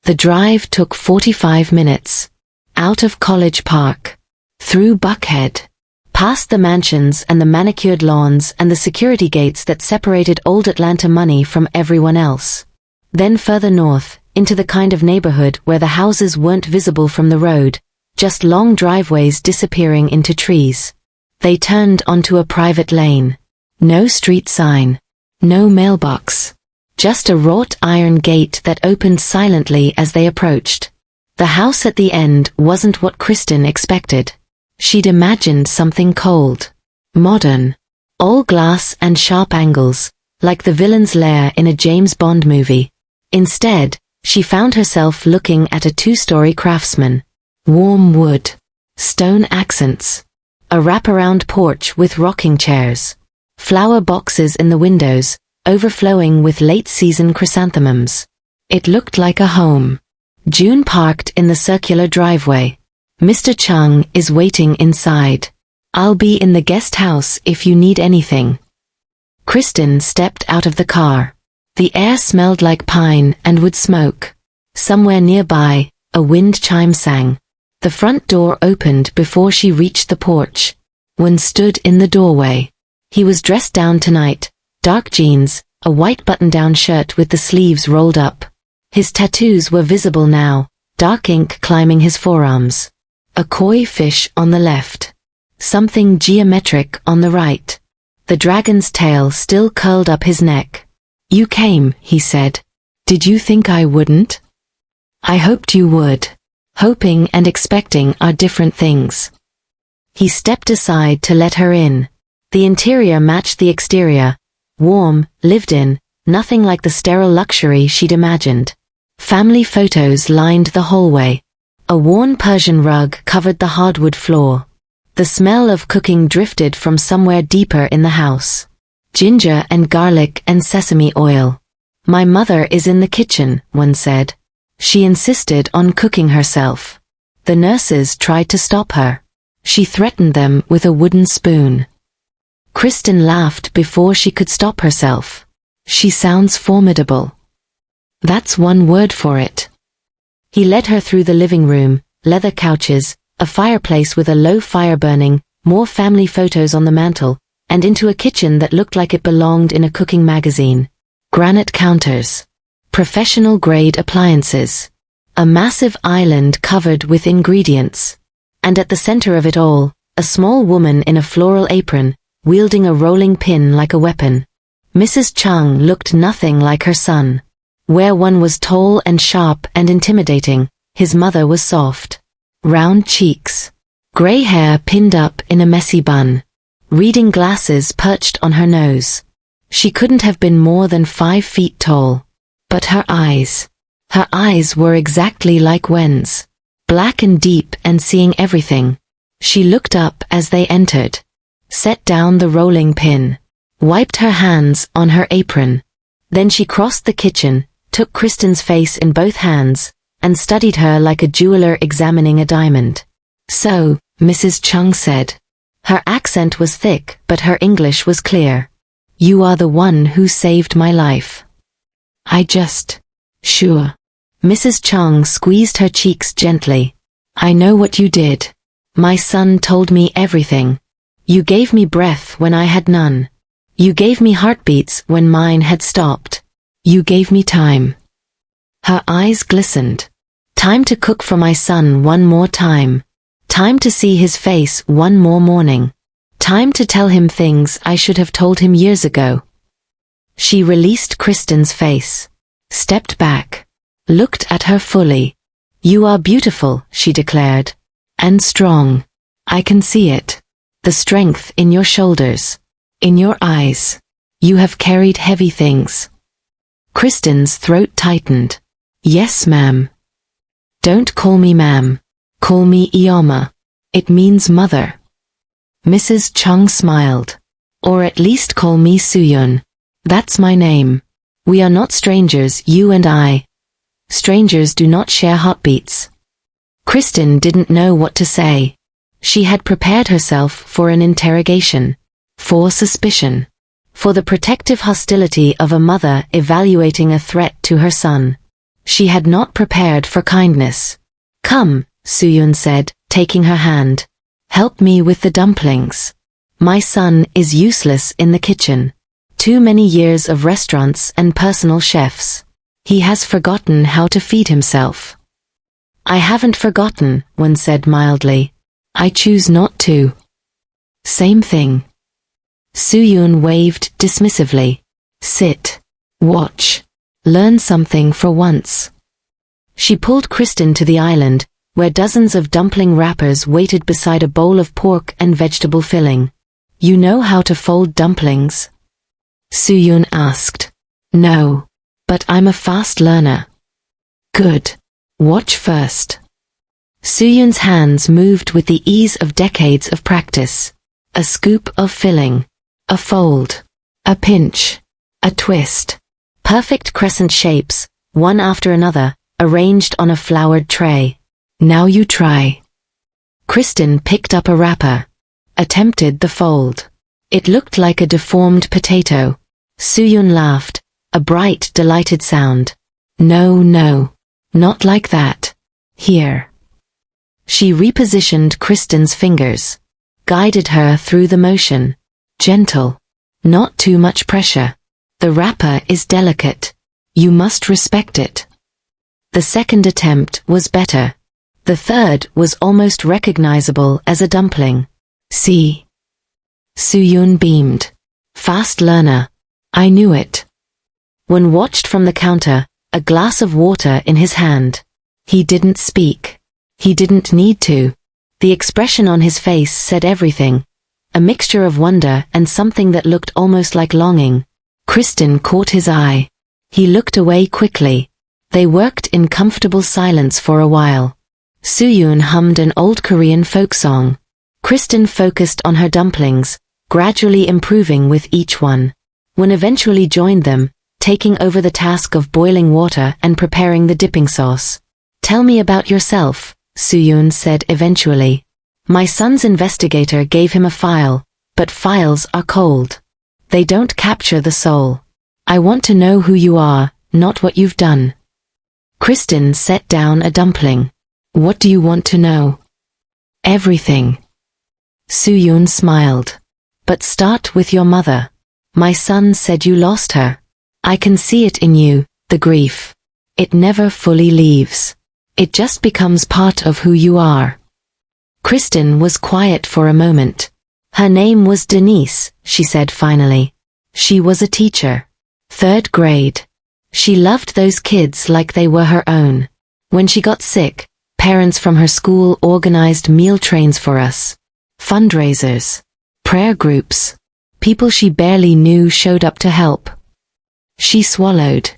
The drive took 45 minutes. Out of College Park. Through Buckhead. Past the mansions and the manicured lawns and the security gates that separated old Atlanta money from everyone else. Then further north, into the kind of neighborhood where the houses weren't visible from the road, just long driveways disappearing into trees. They turned onto a private lane. No street sign. No mailbox. Just a wrought iron gate that opened silently as they approached. The house at the end wasn't what Kristin expected. She'd imagined something cold. Modern. All glass and sharp angles, like the villain's lair in a James Bond movie. Instead, she found herself looking at a two-story craftsman. Warm wood. Stone accents. A wraparound porch with rocking chairs. Flower boxes in the windows, overflowing with late-season chrysanthemums. It looked like a home. June parked in the circular driveway. Mr. Cheng is waiting inside. I'll be in the guest house if you need anything. Kristin stepped out of the car. The air smelled like pine and wood smoke. Somewhere nearby, a wind chime sang. The front door opened before she reached the porch. Wen stood in the doorway. He was dressed down tonight, dark jeans, a white button-down shirt with the sleeves rolled up. His tattoos were visible now, dark ink climbing his forearms. A koi fish on the left. Something geometric on the right. The dragon's tail still curled up his neck. You came, he said. Did you think I wouldn't? I hoped you would. Hoping and expecting are different things. He stepped aside to let her in. The interior matched the exterior. Warm, lived in, nothing like the sterile luxury she'd imagined. Family photos lined the hallway. A worn Persian rug covered the hardwood floor. The smell of cooking drifted from somewhere deeper in the house. Ginger and garlic and sesame oil. My mother is in the kitchen, Wen said. She insisted on cooking herself. The nurses tried to stop her. She threatened them with a wooden spoon. Kristin laughed before she could stop herself. She sounds formidable. That's one word for it. He led her through the living room, leather couches, a fireplace with a low fire burning, more family photos on the mantel, and into a kitchen that looked like it belonged in a cooking magazine. Granite counters. Professional-grade appliances. A massive island covered with ingredients. And at the center of it all, a small woman in a floral apron, wielding a rolling pin like a weapon. Mrs. Cheng looked nothing like her son. Where one was tall and sharp and intimidating, his mother was soft. Round cheeks. Gray hair pinned up in a messy bun. Reading glasses perched on her nose. She couldn't have been more than 5 feet tall. But her eyes were exactly like Wen's. Black and deep and seeing everything. She looked up as they entered. Set down the rolling pin. Wiped her hands on her apron. Then she crossed the kitchen, took Kristin's face in both hands, and studied her like a jeweler examining a diamond. So, Mrs. Cheng said. Her accent was thick, but her English was clear. You are the one who saved my life. Sure. Mrs. Cheng squeezed her cheeks gently. I know what you did. My son told me everything. You gave me breath when I had none. You gave me heartbeats when mine had stopped. You gave me time. Her eyes glistened. Time to cook for my son one more time. Time to see his face one more morning. Time to tell him things I should have told him years ago. She released Kristin's face, stepped back, looked at her fully. You are beautiful, she declared. And strong. I can see it. The strength in your shoulders. In your eyes. You have carried heavy things. Kristin's throat tightened. Yes, ma'am. Don't call me ma'am. Call me Ioma. It means mother. Mrs. Cheng smiled. Or at least call me Suyun. That's my name. We are not strangers, you and I. Strangers do not share heartbeats. Kristin didn't know what to say. She had prepared herself for an interrogation, for suspicion, for the protective hostility of a mother evaluating a threat to her son. She had not prepared for kindness. Come, Suyun said, taking her hand. Help me with the dumplings. My son is useless in the kitchen. Too many years of restaurants and personal chefs. He has forgotten how to feed himself. I haven't forgotten, Wen said mildly. I choose not to. Same thing. Suyun waved dismissively. Sit. Watch. Learn something for once. She pulled Kristin to the island, where dozens of dumpling wrappers waited beside a bowl of pork and vegetable filling. You know how to fold dumplings? Suyun asked. No. But I'm a fast learner. Good. Watch first. Suyun's hands moved with the ease of decades of practice. A scoop of filling. A fold. A pinch. A twist. Perfect crescent shapes, one after another, arranged on a floured tray. Now you try. Kristin picked up a wrapper. Attempted the fold. It looked like a deformed potato. Suyun laughed, a bright, delighted sound. No, no. Not like that. Here. She repositioned Kristin's fingers. Guided her through the motion. Gentle. Not too much pressure. The wrapper is delicate. You must respect it. The second attempt was better. The third was almost recognizable as a dumpling. See? Suyun beamed. Fast learner. I knew it. Wen watched from the counter, a glass of water in his hand. He didn't speak. He didn't need to. The expression on his face said everything. A mixture of wonder and something that looked almost like longing. Kristin caught his eye. He looked away quickly. They worked in comfortable silence for a while. Suyun hummed an old Korean folk song. Kristin focused on her dumplings, gradually improving with each one. Wen eventually joined them, taking over the task of boiling water and preparing the dipping sauce. Tell me about yourself, Suyun said eventually. My son's investigator gave him a file, but files are cold. They don't capture the soul. I want to know who you are, not what you've done. Kristin set down a dumpling. What do you want to know? Everything. Suyun smiled. But start with your mother. My son said you lost her. I can see it in you, the grief. It never fully leaves. It just becomes part of who you are. Kristin was quiet for a moment. Her name was Denise, she said finally. She was a teacher. 3rd grade. She loved those kids like they were her own. When she got sick, parents from her school organized meal trains for us. Fundraisers. Prayer groups. People she barely knew showed up to help. She swallowed.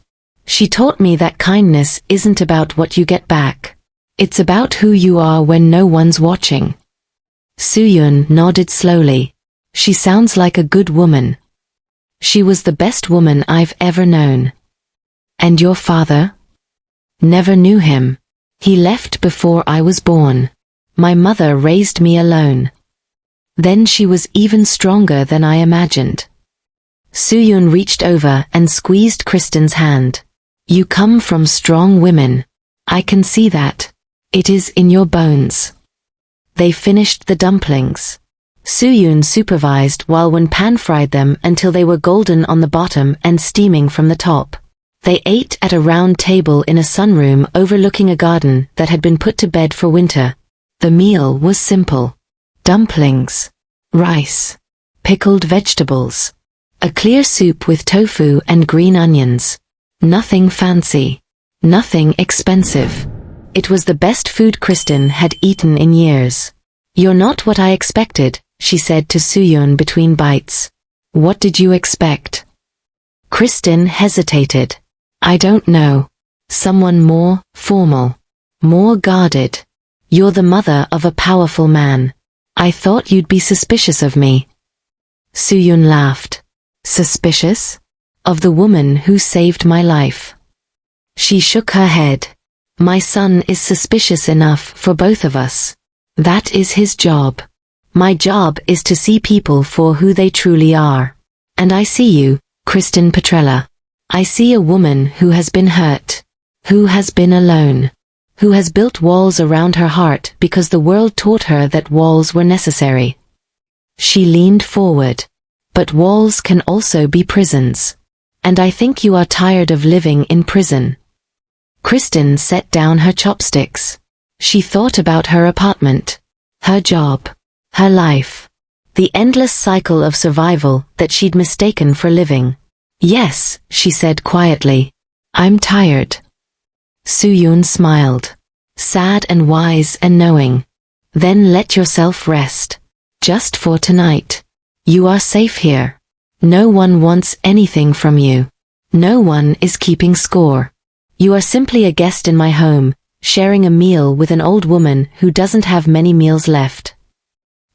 She taught me that kindness isn't about what you get back. It's about who you are when no one's watching. Suyun nodded slowly. She sounds like a good woman. She was the best woman I've ever known. And your father? Never knew him. He left before I was born. My mother raised me alone. Then she was even stronger than I imagined. Soo-yoon reached over and squeezed Kristin's hand. You come from strong women. I can see that. It is in your bones. They finished the dumplings. Soo-yoon supervised while Wen pan-fried them until they were golden on the bottom and steaming from the top. They ate at a round table in a sunroom overlooking a garden that had been put to bed for winter. The meal was simple. Dumplings, rice, pickled vegetables, a clear soup with tofu and green onions. Nothing fancy. Nothing expensive. It was the best food Kristin had eaten in years. You're not what I expected, she said to Soo-yoon between bites. What did you expect? Kristin hesitated. I don't know. Someone more formal. More guarded. You're the mother of a powerful man. I thought you'd be suspicious of me. Soo-yoon laughed. Suspicious? Of the woman who saved my life. She shook her head. My son is suspicious enough for both of us. That is his job. My job is to see people for who they truly are. And I see you, Kristin Petrella. I see a woman who has been hurt. Who has been alone. Who has built walls around her heart because the world taught her that walls were necessary. She leaned forward. But walls can also be prisons. And I think you are tired of living in prison. Kristin set down her chopsticks. She thought about her apartment, her job, her life, the endless cycle of survival that she'd mistaken for living. Yes, she said quietly. I'm tired. Soo-yoon smiled. Sad and wise and knowing. Then let yourself rest. Just for tonight. You are safe here. No one wants anything from you. No one is keeping score. You are simply a guest in my home, sharing a meal with an old woman who doesn't have many meals left.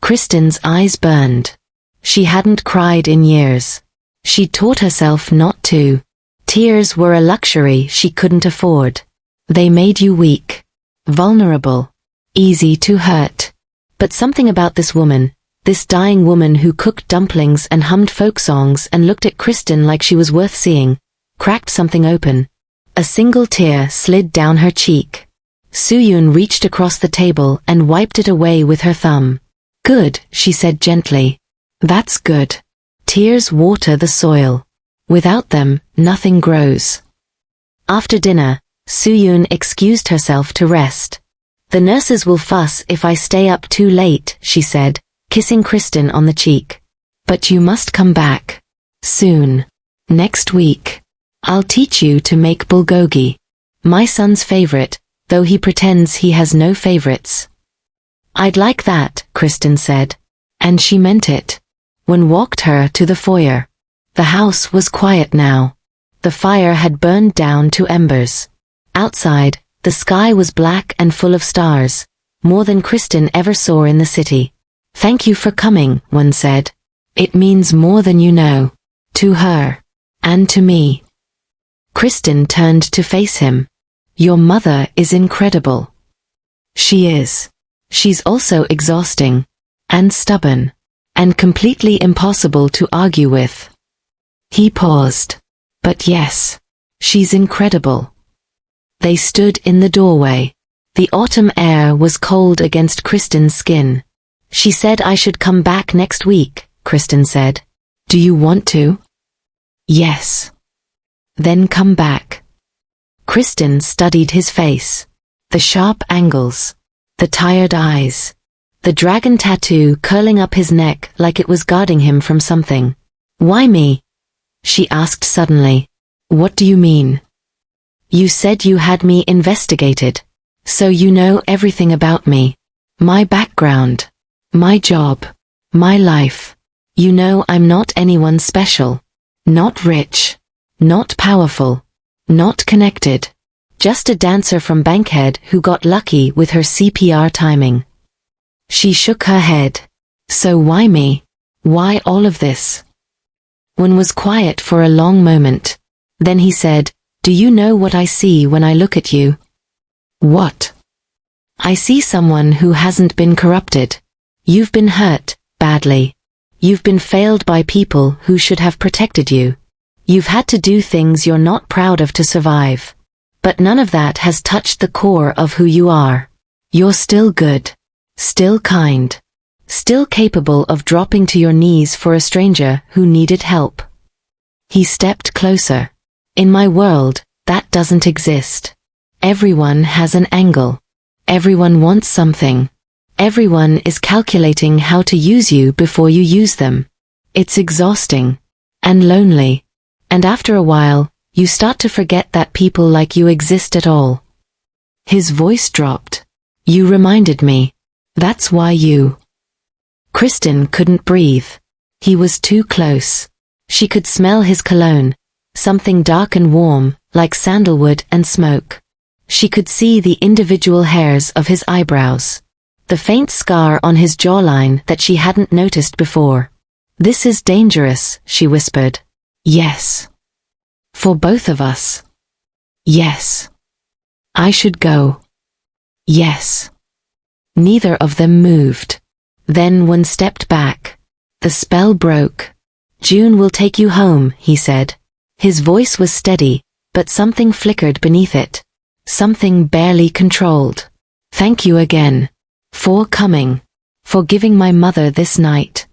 Kristin's eyes burned. She hadn't cried in years. She'd taught herself not to. Tears were a luxury she couldn't afford. They made you weak, vulnerable, easy to hurt. But something about this woman, this dying woman who cooked dumplings and hummed folk songs and looked at Kristin like she was worth seeing, cracked something open. A single tear slid down her cheek. Soo-yoon reached across the table and wiped it away with her thumb. Good, she said gently. That's good. Tears water the soil. Without them, nothing grows. After dinner, Soo-yoon excused herself to rest. The nurses will fuss if I stay up too late, she said, kissing Kristin on the cheek. But you must come back. Soon. Next week. I'll teach you to make bulgogi. My son's favorite, though he pretends he has no favorites. I'd like that, Kristin said. And she meant it. Wen walked her to the foyer. The house was quiet now. The fire had burned down to embers. Outside, the sky was black and full of stars, more than Kristin ever saw in the city. Thank you for coming, Wen said. It means more than you know. To her. And to me. Kristin turned to face him. Your mother is incredible. She is. She's also exhausting. And stubborn. And completely impossible to argue with. He paused. But yes. She's incredible. They stood in the doorway. The autumn air was cold against Kristin's skin. She said I should come back next week, Kristin said. Do you want to? Yes. Then come back. Kristin studied his face. The sharp angles. The tired eyes. The dragon tattoo curling up his neck like it was guarding him from something. Why me? She asked suddenly. What do you mean? You said you had me investigated. So you know everything about me. My background. My job. My life. You know I'm not anyone special. Not rich. Not powerful. Not connected. Just a dancer from Bankhead who got lucky with her CPR timing. She shook her head. So why me? Why all of this? Wen was quiet for a long moment. Then he said, do you know what I see when I look at you? What? I see someone who hasn't been corrupted. You've been hurt, badly. You've been failed by people who should have protected you. You've had to do things you're not proud of to survive. But none of that has touched the core of who you are. You're still good. Still kind. Still capable of dropping to your knees for a stranger who needed help. He stepped closer. In my world, that doesn't exist. Everyone has an angle. Everyone wants something. Everyone is calculating how to use you before you use them. It's exhausting. And lonely. And after a while, you start to forget that people like you exist at all. His voice dropped. You reminded me. That's why you... Kristin couldn't breathe. He was too close. She could smell his cologne, something dark and warm, like sandalwood and smoke. She could see the individual hairs of his eyebrows. The faint scar on his jawline that she hadn't noticed before. This is dangerous, she whispered. Yes. For both of us. Yes. I should go. Yes. Neither of them moved. Then one stepped back. The spell broke. June will take you home, he said. His voice was steady, but something flickered beneath it. Something barely controlled. Thank you again. For coming. For giving my mother this night.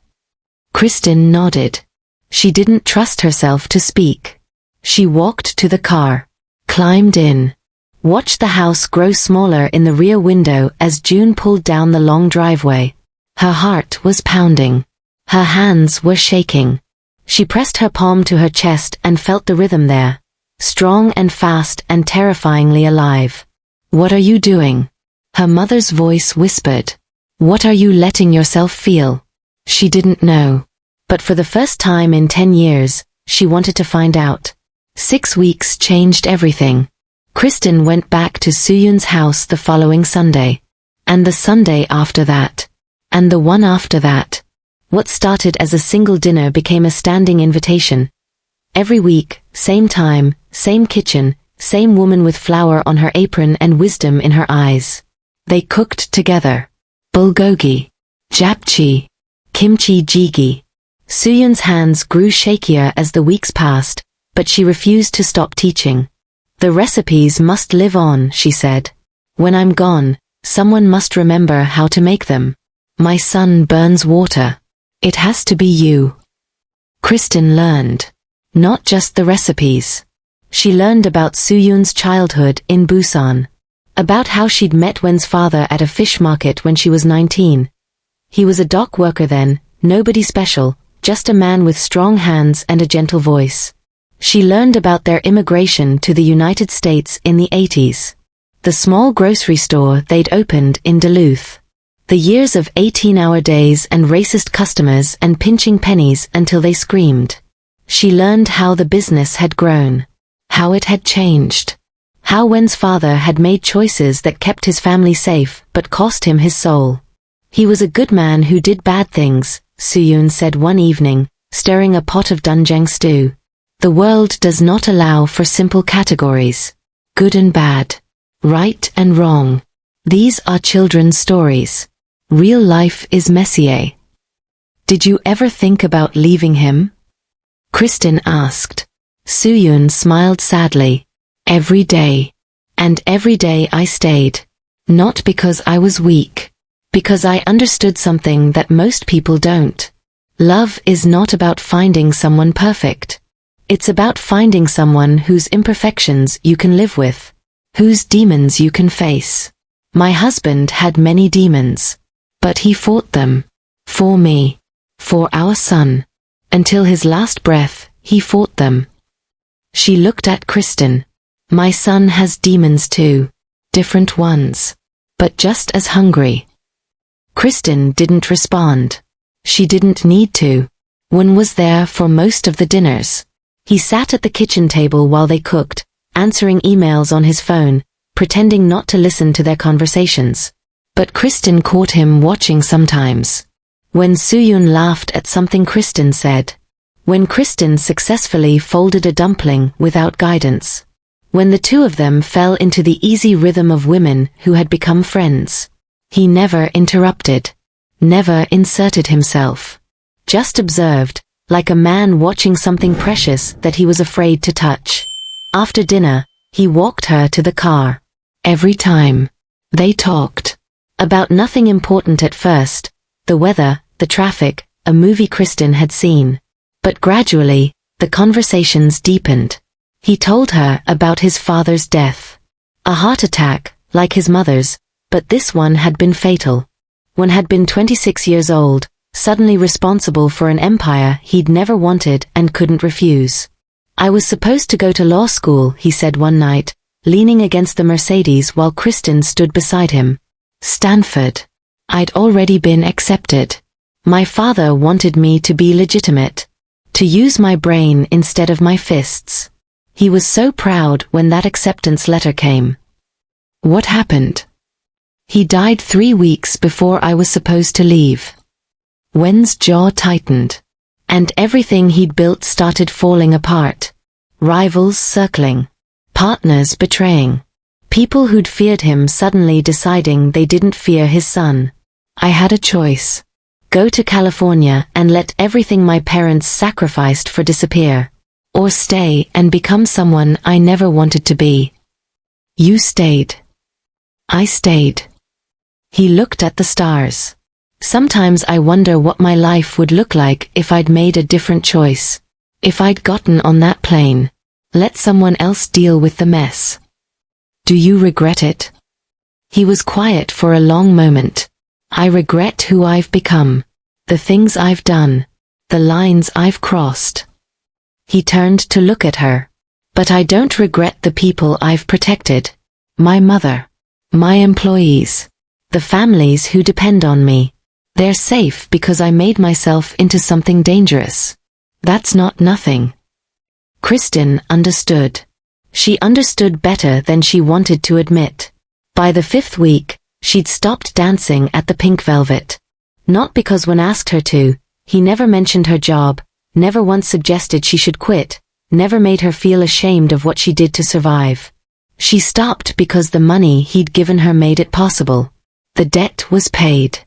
Kristin nodded. She didn't trust herself to speak. She walked to the car. Climbed in. Watched the house grow smaller in the rear window as June pulled down the long driveway. Her heart was pounding. Her hands were shaking. She pressed her palm to her chest and felt the rhythm there. Strong and fast and terrifyingly alive. What are you doing? Her mother's voice whispered. What are you letting yourself feel? She didn't know. But for the first time in 10 years, she wanted to find out. 6 weeks changed everything. Kristin went back to Suyun's house the following Sunday. And the Sunday after that. And the one after that. What started as a single dinner became a standing invitation. Every week, same time, same kitchen, same woman with flour on her apron and wisdom in her eyes. They cooked together. Bulgogi. Japchae. Kimchi jjigae. Suyun's hands grew shakier as the weeks passed, but she refused to stop teaching. The recipes must live on, she said. When I'm gone, someone must remember how to make them. My son burns water. It has to be you. Kristin learned. Not just the recipes. She learned about Suyun's childhood in Busan. About how she'd met Wen's father at a fish market when she was 19. He was a dock worker then, nobody special, just a man with strong hands and a gentle voice. She learned about their immigration to the United States in the 80s. The small grocery store they'd opened in Duluth. The years of 18-hour days and racist customers and pinching pennies until they screamed. She learned how the business had grown. How it had changed. How Wen's father had made choices that kept his family safe but cost him his soul. He was a good man who did bad things, Suyun said one evening, stirring a pot of doenjang stew. The world does not allow for simple categories. Good and bad. Right and wrong. These are children's stories. Real life is messier. Did you ever think about leaving him? Kristin asked. Suyun smiled sadly. Every day. And every day I stayed. Not because I was weak. Because I understood something that most people don't. Love is not about finding someone perfect. It's about finding someone whose imperfections you can live with. Whose demons you can face. My husband had many demons. But he fought them. For me. For our son. Until his last breath, he fought them. She looked at Kristin. My son has demons too. Different ones. But just as hungry. Kristin didn't respond. She didn't need to. Wen was there for most of the dinners. He sat at the kitchen table while they cooked, answering emails on his phone, pretending not to listen to their conversations. But Kristin caught him watching sometimes. When Suyun laughed at something Kristin said. When Kristin successfully folded a dumpling without guidance. When the two of them fell into the easy rhythm of women who had become friends. He never interrupted. Never inserted himself. just observed, like a man watching something precious that he was afraid to touch. After dinner, he walked her to the car. Every time, they talked about nothing important at first, the weather, the traffic, a movie Kristin had seen. But gradually, the conversations deepened. He told her about his father's death. A heart attack, like his mother's, but this one had been fatal. Wen had been 26 years old, suddenly responsible for an empire he'd never wanted and couldn't refuse. I was supposed to go to law school, he said one night, leaning against the Mercedes while Kristin stood beside him. Stanford. I'd already been accepted. My father wanted me to be legitimate. To use my brain instead of my fists. He was so proud when that acceptance letter came. What happened? He died 3 weeks before I was supposed to leave. Wen's jaw tightened. And everything he'd built started falling apart. Rivals circling. Partners betraying. People who'd feared him suddenly deciding they didn't fear his son. I had a choice. Go to California and let everything my parents sacrificed for disappear. Or stay and become someone I never wanted to be. You stayed. I stayed. He looked at the stars. Sometimes I wonder what my life would look like if I'd made a different choice. If I'd gotten on that plane. Let someone else deal with the mess. Do you regret it? He was quiet for a long moment. I regret who I've become. The things I've done. The lines I've crossed. He turned to look at her. But I don't regret the people I've protected. My mother. My employees. The families who depend on me. They're safe because I made myself into something dangerous. That's not nothing. Kristin understood. She understood better than she wanted to admit. By the 5th week, she'd stopped dancing at the Pink Velvet. Not because Wen asked her to, he never mentioned her job, never once suggested she should quit, never made her feel ashamed of what she did to survive. She stopped because the money he'd given her made it possible. The debt was paid.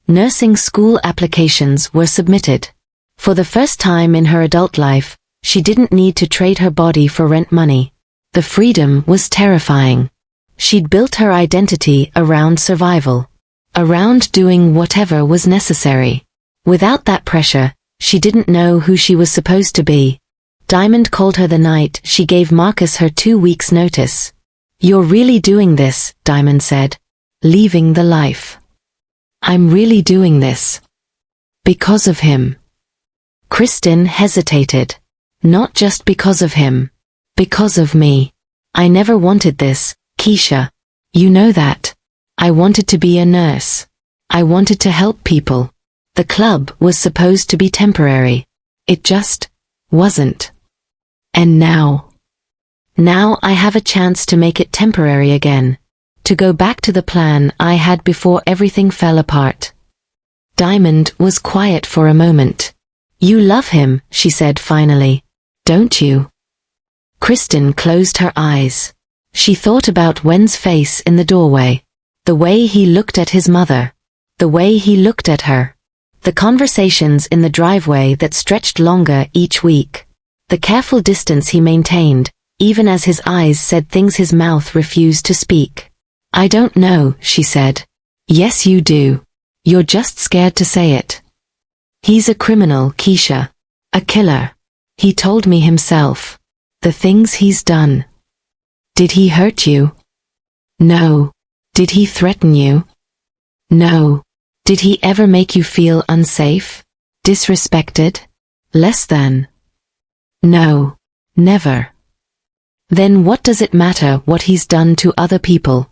Nursing school applications were submitted. For the first time in her adult life, she didn't need to trade her body for rent money. The freedom was terrifying. She'd built her identity around survival. Around doing whatever was necessary. Without that pressure, she didn't know who she was supposed to be. Diamond called her the night she gave Marcus her 2 weeks' notice. You're really doing this, Diamond said. Leaving the life. I'm really doing this. Because of him. Kristin hesitated. Not just because of him. Because of me. I never wanted this, Keisha. You know that. I wanted to be a nurse. I wanted to help people. The club was supposed to be temporary. It just wasn't. And now. Now I have a chance to make it temporary again. To go back to the plan I had before everything fell apart. Diamond was quiet for a moment. You love him, she said finally. Don't you? Kristin closed her eyes. She thought about Wen's face in the doorway. The way he looked at his mother. The way he looked at her. The conversations in the driveway that stretched longer each week. The careful distance he maintained, even as his eyes said things his mouth refused to speak. I don't know, she said. Yes you do. You're just scared to say it. He's a criminal, Keisha. A killer. He told me himself. The things he's done. Did he hurt you? No. Did he threaten you? No. Did he ever make you feel unsafe? Disrespected? Less than? No. Never. Then what does it matter what he's done to other people?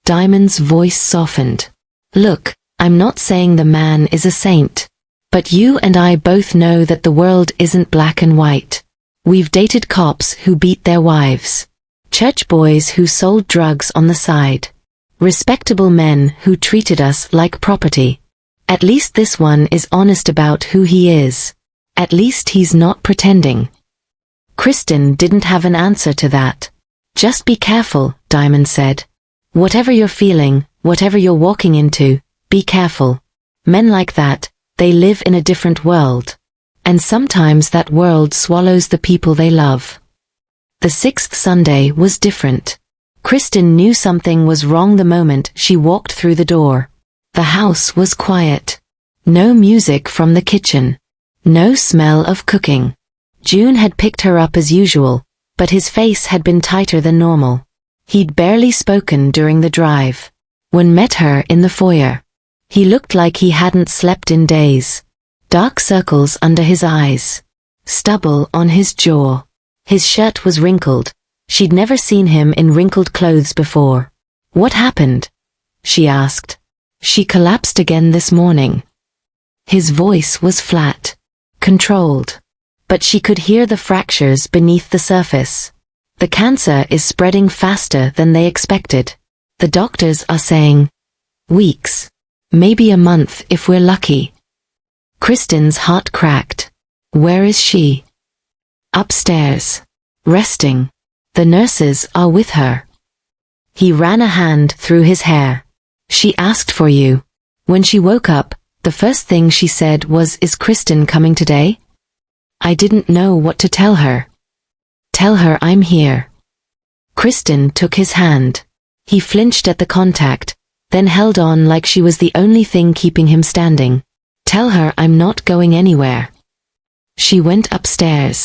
Diamond's voice softened. Look, I'm not saying the man is a saint. But you and I both know that the world isn't black and white. We've dated cops who beat their wives. Church boys who sold drugs on the side. Respectable men who treated us like property. At least this one is honest about who he is. At least he's not pretending. Kristin didn't have an answer to that. Just be careful, Diamond said. Whatever you're feeling, whatever you're walking into, be careful. Men like that, They live in a different world. And sometimes that world swallows the people they love. The sixth Sunday was different. Kristin knew something was wrong the moment she walked through the door. The house was quiet. No music from the kitchen. No smell of cooking. June had picked her up as usual, but his face had been tighter than normal. He'd barely spoken during the drive. Wen met her in the foyer. He looked like he hadn't slept in days. Dark circles under his eyes. Stubble on his jaw. His shirt was wrinkled. She'd never seen him in wrinkled clothes before. "What happened?" she asked. "She collapsed again this morning." His voice was flat, controlled, but she could hear the fractures beneath the surface. "The cancer is spreading faster than they expected. The doctors are saying weeks, maybe a month if we're lucky." Kristin's heart cracked. "Where is she?" "Upstairs. Resting. The nurses are with her." He ran a hand through his hair. "She asked for you. When she woke up, the first thing she said was, 'Is Kristin coming today?' I didn't know what to tell her." "Tell her I'm here." Kristin took his hand. He flinched at the contact, then held on like she was the only thing keeping him standing. "Tell her I'm not going anywhere." She went upstairs.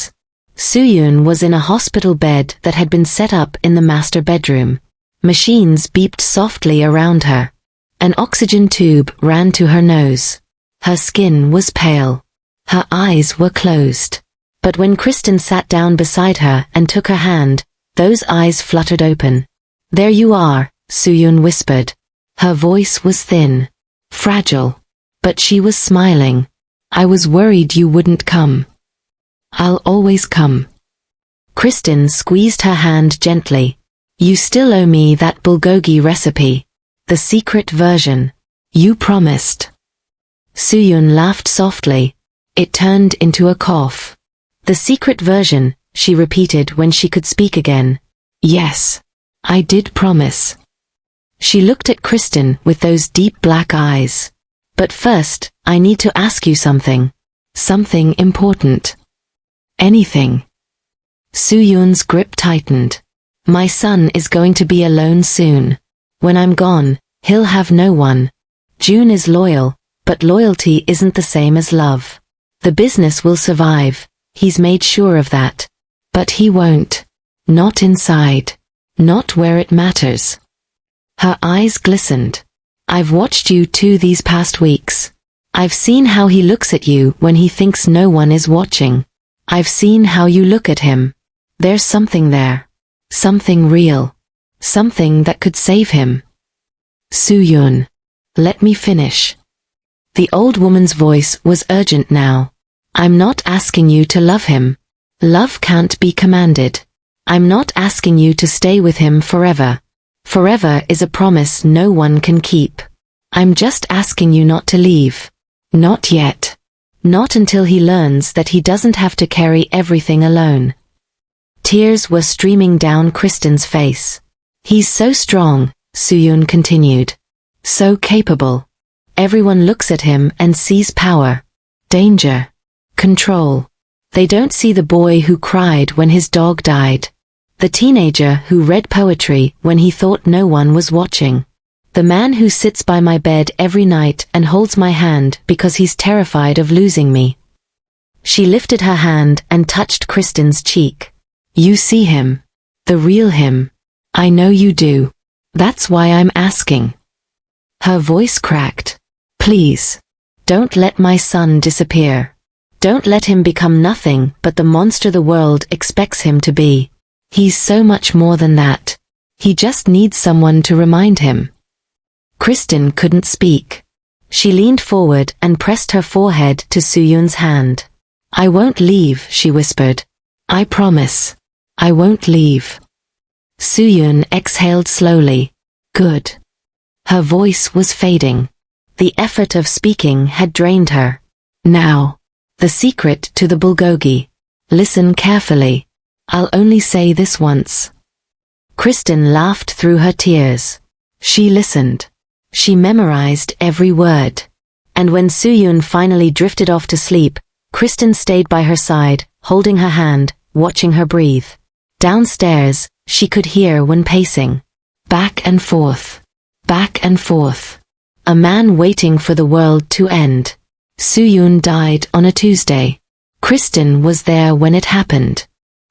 Soo-yoon was in a hospital bed that had been set up in the master bedroom. Machines beeped softly around her. An oxygen tube ran to her nose. Her skin was pale. Her eyes were closed. But when Kristin sat down beside her and took her hand, those eyes fluttered open. "There you are," Soo-yoon whispered. Her voice was thin, fragile, but she was smiling. "I was worried you wouldn't come." "I'll always come." Kristin squeezed her hand gently. "You still owe me that bulgogi recipe. The secret version. You promised." Soo-yoon laughed softly. It turned into a cough. "The secret version," she repeated when she could speak again. "Yes, I did promise." She looked at Kristin with those deep black eyes. "But first, I need to ask you something. Something important." "Anything." Soo-yoon's grip tightened. "My son is going to be alone soon. When I'm gone, he'll have no one. June is loyal, but loyalty isn't the same as love. The business will survive, he's made sure of that. But he won't. Not inside. Not where it matters." Her eyes glistened. "I've watched you two these past weeks. I've seen how he looks at you when he thinks no one is watching. I've seen how you look at him. There's something there. Something real. Something that could save him." "Soo-yoon, let me finish." The old woman's voice was urgent now. "I'm not asking you to love him. Love can't be commanded. I'm not asking you to stay with him forever. Forever is a promise no one can keep. I'm just asking you not to leave. Not yet. Not until he learns that he doesn't have to carry everything alone." Tears were streaming down Kristin's face. "He's so strong," Soo-yoon continued. "So capable. Everyone looks at him and sees power, danger, control. They don't see the boy who cried when his dog died. The teenager who read poetry when he thought no one was watching. The man who sits by my bed every night and holds my hand because he's terrified of losing me." She lifted her hand and touched Kristin's cheek. "You see him. The real him. I know you do. That's why I'm asking." Her voice cracked. "Please. Don't let my son disappear. Don't let him become nothing but the monster the world expects him to be. He's so much more than that. He just needs someone to remind him." Kristin couldn't speak. She leaned forward and pressed her forehead to Soo-yoon's hand. "I won't leave," she whispered. "I promise. I won't leave." Soo-yoon exhaled slowly. "Good." Her voice was fading. The effort of speaking had drained her. "Now, the secret to the bulgogi. Listen carefully. I'll only say this once." Kristin laughed through her tears. She listened. She memorized every word. And when Soo-yoon finally drifted off to sleep, Kristin stayed by her side, holding her hand, watching her breathe. Downstairs, she could hear Wen pacing. Back and forth. Back and forth. A man waiting for the world to end. Soo-yoon died on a Tuesday. Kristin was there when it happened.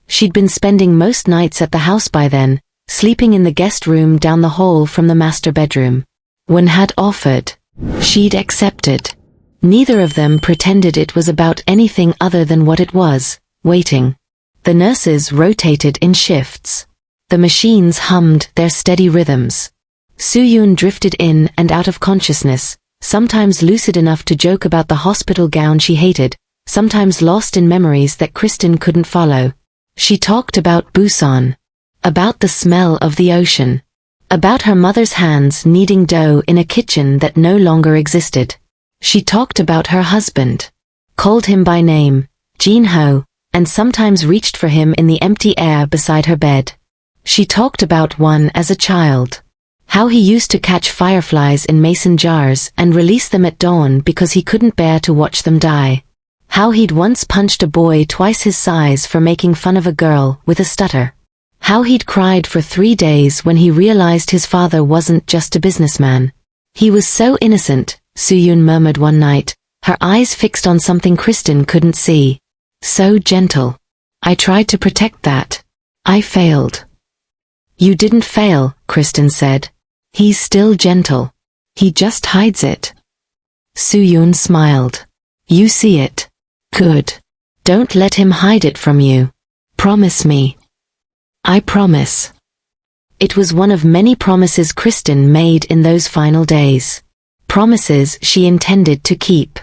She'd been spending most nights at the house by then, sleeping in the guest room down the hall from the master bedroom. Wen had offered. She'd accepted. Neither of them pretended it was about anything other than what it was, waiting. The nurses rotated in shifts. The machines hummed their steady rhythms. Soo-yoon drifted in and out of consciousness, sometimes lucid enough to joke about the hospital gown she hated, sometimes lost in memories that Kristin couldn't follow. She talked about Busan. About the smell of the ocean. About her mother's hands kneading dough in a kitchen that no longer existed. She talked about her husband. Called him by name, Jin-ho, and sometimes reached for him in the empty air beside her bed. She talked about Wen as a child. How he used to catch fireflies in mason jars and release them at dawn because he couldn't bear to watch them die. How he'd once punched a boy twice his size for making fun of a girl with a stutter. How he'd cried for 3 days when he realized his father wasn't just a businessman. He was so innocent, Soo-yoon murmured one night, her eyes fixed on something Kristin couldn't see. So gentle. I tried to protect that. I failed. You didn't fail, Kristin said. He's still gentle. He just hides it. Soo-yoon smiled. You see it. Good. Don't let him hide it from you. Promise me. I promise. It was one of many promises Kristin made in those final days. Promises she intended to keep.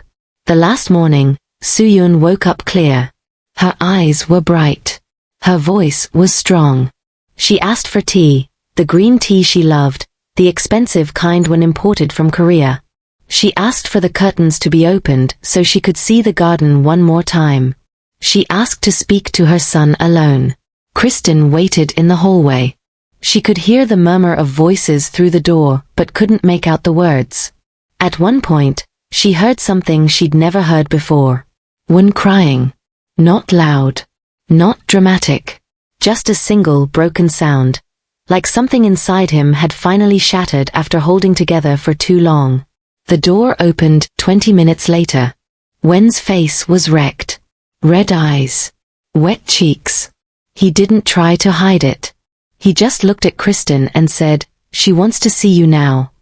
The last morning, Soo-yoon woke up clear. Her eyes were bright. Her voice was strong. She asked for tea, the green tea she loved, the expensive kind when imported from Korea. She asked for the curtains to be opened so she could see the garden one more time. She asked to speak to her son alone. Kristin waited in the hallway. She could hear the murmur of voices through the door but couldn't make out the words. At one point, she heard something she'd never heard before. Wen crying. Not loud. Not dramatic. Just a single broken sound. Like something inside him had finally shattered after holding together for too long. The door opened 20 minutes later. Wen's face was wrecked. Red eyes. Wet cheeks. He didn't try to hide it. He just looked at Kristin and said, "She wants to see you now."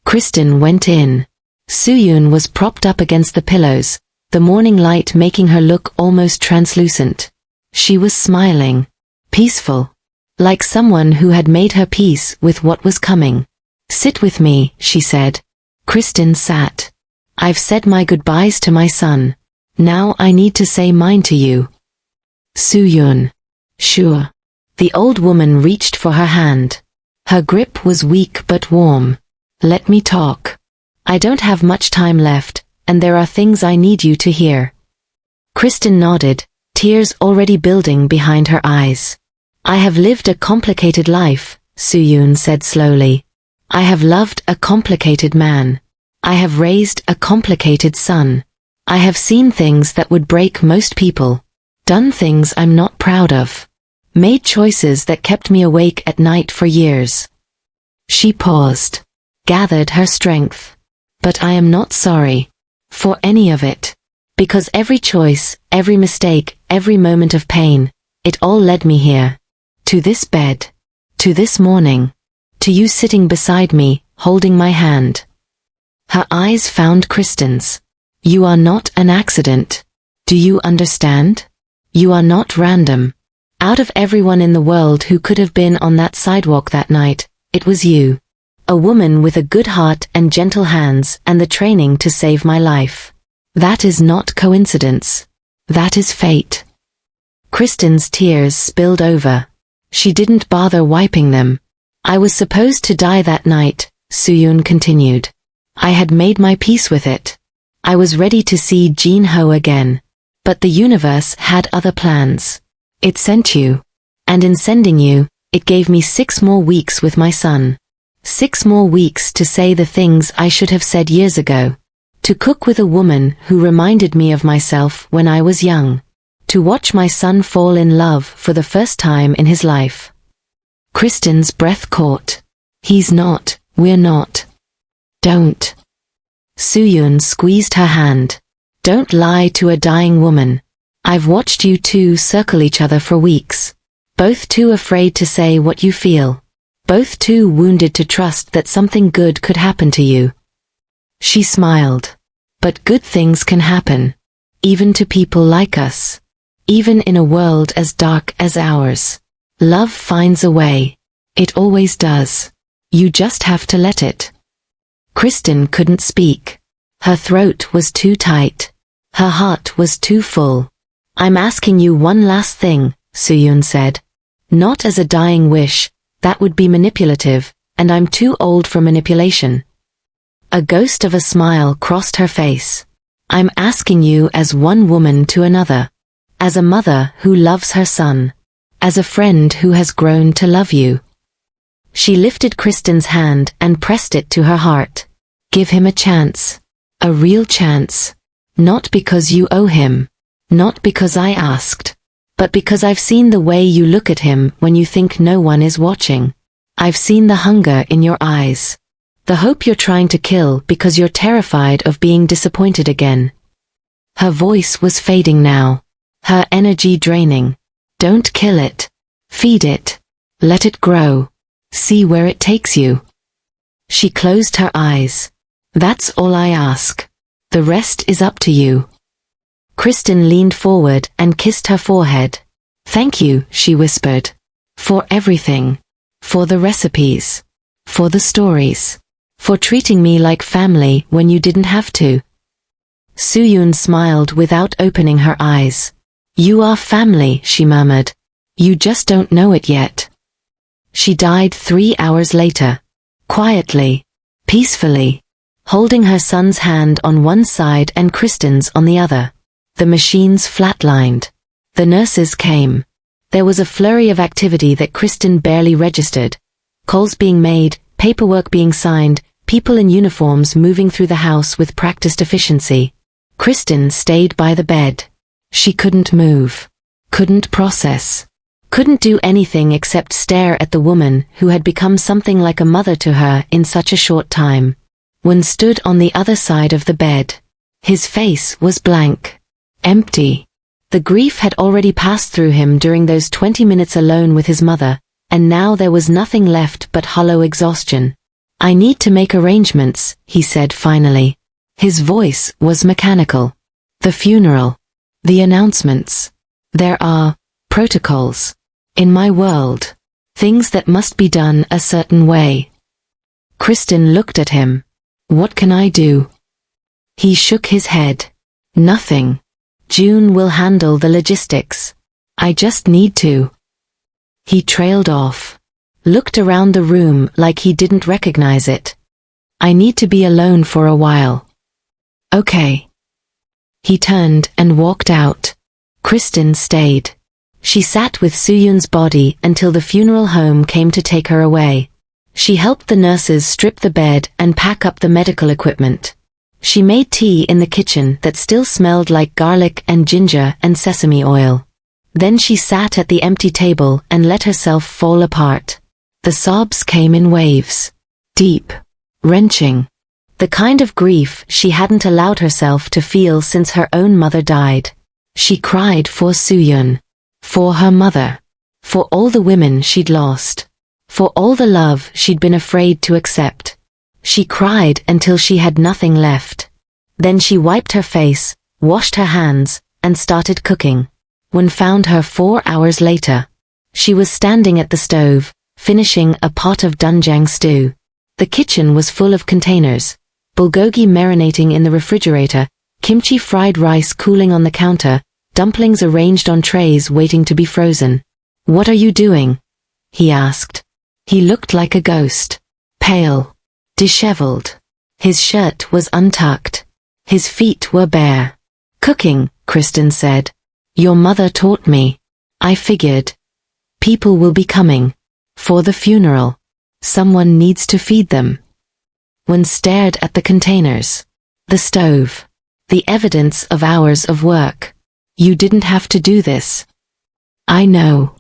Kristin went in. Soo-yoon was propped up against the pillows, the morning light making her look almost translucent. She was smiling. Peaceful. Like someone who had made her peace with what was coming. "Sit with me," she said. Kristin sat. "I've said my goodbyes to my son. Now I need to say mine to you." Soo-yoon. "Sure." The old woman reached for her hand. Her grip was weak but warm. "Let me talk. I don't have much time left, and there are things I need you to hear." Kristin nodded, tears already building behind her eyes. "I have lived a complicated life," Soo-yoon said slowly. "I have loved a complicated man. I have raised a complicated son. I have seen things that would break most people. Done things I'm not proud of. Made choices that kept me awake at night for years." She paused. Gathered her strength. "But I am not sorry. For any of it. Because every choice, every mistake, every moment of pain, it all led me here. To this bed. To this morning. To you sitting beside me, holding my hand." Her eyes found Kristin's. "You are not an accident. Do you understand? You are not random. Out of everyone in the world who could have been on that sidewalk that night, it was you. A woman with a good heart and gentle hands and the training to save my life. That is not coincidence. That is fate." Kristin's tears spilled over. She didn't bother wiping them. "I was supposed to die that night," Soo-yoon continued. "I had made my peace with it. I was ready to see Jin-ho again. But the universe had other plans. It sent you. And in sending you, it gave me 6 more weeks with my son. 6 more weeks to say the things I should have said years ago. To cook with a woman who reminded me of myself when I was young. To watch my son fall in love for the first time in his life. Kristin's breath caught. He's not, we're not. Don't. Soo-yoon squeezed her hand. Don't lie to a dying woman. I've watched you two circle each other for weeks. Both too afraid to say what you feel. Both too wounded to trust that something good could happen to you. She smiled. But good things can happen. Even to people like us. Even in a world as dark as ours. Love finds a way. It always does. You just have to let it. Kristin couldn't speak. Her throat was too tight. Her heart was too full. I'm asking you one last thing, Soo-yoon said. Not as a dying wish, that would be manipulative, and I'm too old for manipulation. A ghost of a smile crossed her face. I'm asking you as one woman to another. As a mother who loves her son. As a friend who has grown to love you. She lifted Kristin's hand and pressed it to her heart. Give him a chance. A real chance. Not because you owe him. Not because I asked. But because I've seen the way you look at him when you think no one is watching. I've seen the hunger in your eyes. The hope you're trying to kill because you're terrified of being disappointed again. Her voice was fading now. Her energy draining. Don't kill it. Feed it. Let it grow. See where it takes you. She closed her eyes. That's all I ask. The rest is up to you. Kristin leaned forward and kissed her forehead. Thank you, she whispered. For everything. For the recipes. For the stories. For treating me like family when you didn't have to. Soo-yoon smiled without opening her eyes. You are family, she murmured. You just don't know it yet. She died 3 hours later. Quietly. Peacefully. Holding her son's hand on one side and Kristin's on the other. The machines flatlined. The nurses came. There was a flurry of activity that Kristin barely registered. Calls being made, paperwork being signed, people in uniforms moving through the house with practiced efficiency. Kristin stayed by the bed. She couldn't move. Couldn't process. Couldn't do anything except stare at the woman who had become something like a mother to her in such a short time. Wen stood on the other side of the bed. His face was blank. Empty. The grief had already passed through him during those 20 minutes alone with his mother, and now there was nothing left but hollow exhaustion. I need to make arrangements, he said finally. His voice was mechanical. The funeral. The announcements. There are protocols. In my world. Things that must be done a certain way. Kristin looked at him. What can I do? He shook his head. Nothing. June will handle the logistics. I just need to. He trailed off. Looked around the room like he didn't recognize it. I need to be alone for a while. Okay. He turned and walked out. Kristin stayed. She sat with Soo-yoon's body until the funeral home came to take her away. She helped the nurses strip the bed and pack up the medical equipment. She made tea in the kitchen that still smelled like garlic and ginger and sesame oil. Then she sat at the empty table and let herself fall apart. The sobs came in waves. Deep. Wrenching. The kind of grief she hadn't allowed herself to feel since her own mother died. She cried for Soo-yoon. For her mother. For all the women she'd lost. For all the love she'd been afraid to accept. She cried until she had nothing left. Then she wiped her face, washed her hands, and started cooking. Wen found her 4 hours later. She was standing at the stove, finishing a pot of doenjang stew. The kitchen was full of containers. Bulgogi marinating in the refrigerator, kimchi fried rice cooling on the counter, dumplings arranged on trays waiting to be frozen. What are you doing? He asked. He looked like a ghost. Pale. Disheveled. His shirt was untucked. His feet were bare. Cooking, Kristin said. Your mother taught me. I figured. People will be coming. For the funeral. Someone needs to feed them. Wen stared at the containers. The stove. The evidence of hours of work. You didn't have to do this. I know.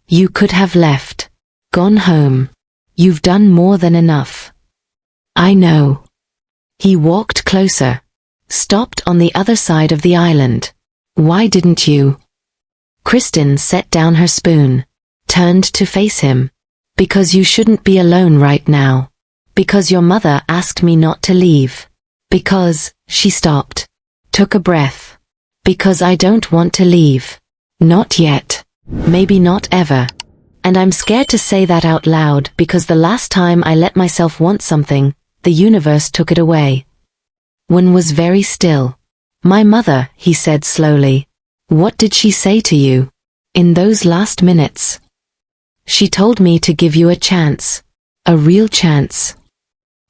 You could have left. Gone home. You've done more than enough. I know. He walked closer. Stopped on the other side of the island. Why didn't you? Kristin set down her spoon. Turned to face him. Because you shouldn't be alone right now. Because your mother asked me not to leave. Because, she stopped. Took a breath. Because I don't want to leave. Not yet. Maybe not ever. And I'm scared to say that out loud because the last time I let myself want something, the universe took it away. Wen was very still. My mother, he said slowly. What did she say to you? In those last minutes? She told me to give you a chance. A real chance.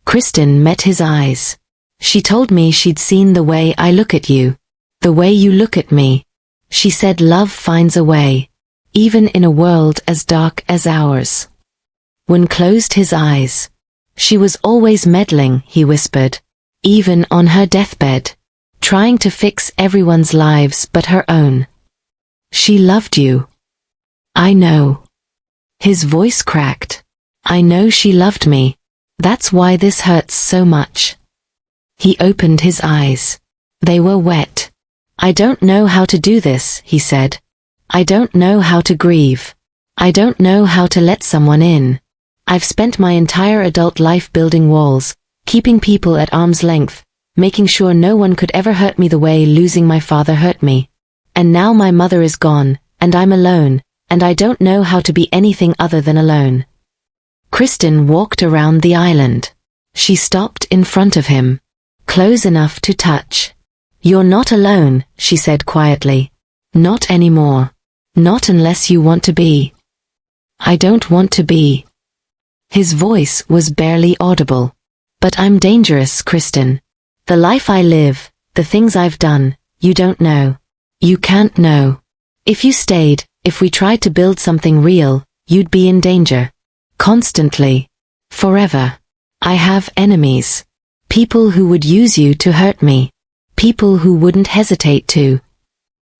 Kristin met his eyes. She told me she'd seen the way I look at you. The way you look at me. She said love finds a way. Even in a world as dark as ours. Wen closed his eyes. She was always meddling, he whispered. Even on her deathbed. Trying to fix everyone's lives but her own. She loved you. I know. His voice cracked. I know she loved me. That's why this hurts so much. He opened his eyes. They were wet. I don't know how to do this, he said. I don't know how to grieve. I don't know how to let someone in. I've spent my entire adult life building walls, keeping people at arm's length, making sure no one could ever hurt me the way losing my father hurt me. And now my mother is gone, and I'm alone, and I don't know how to be anything other than alone. Kristin walked around the island. She stopped in front of him. Close enough to touch. You're not alone, she said quietly. Not anymore. Not unless you want to be. I don't want to be. His voice was barely audible. But I'm dangerous, Kristin. The life I live, the things I've done, you don't know. You can't know. If you stayed, if we tried to build something real, you'd be in danger. Constantly. Forever. I have enemies. People who would use you to hurt me. People who wouldn't hesitate to.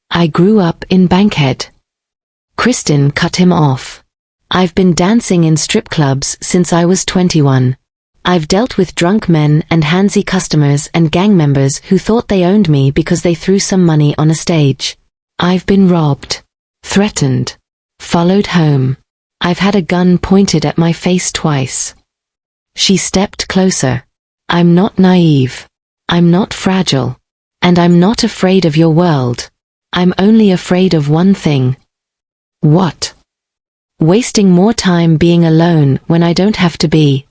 I grew up in Bankhead. Kristin cut him off. I've been dancing in strip clubs since I was 21. I've dealt with drunk men and handsy customers and gang members who thought they owned me because they threw some money on a stage. I've been robbed. Threatened. Followed home. I've had a gun pointed at my face twice. She stepped closer. I'm not naive. I'm not fragile. And I'm not afraid of your world. I'm only afraid of one thing. What? Wasting more time being alone when I don't have to be.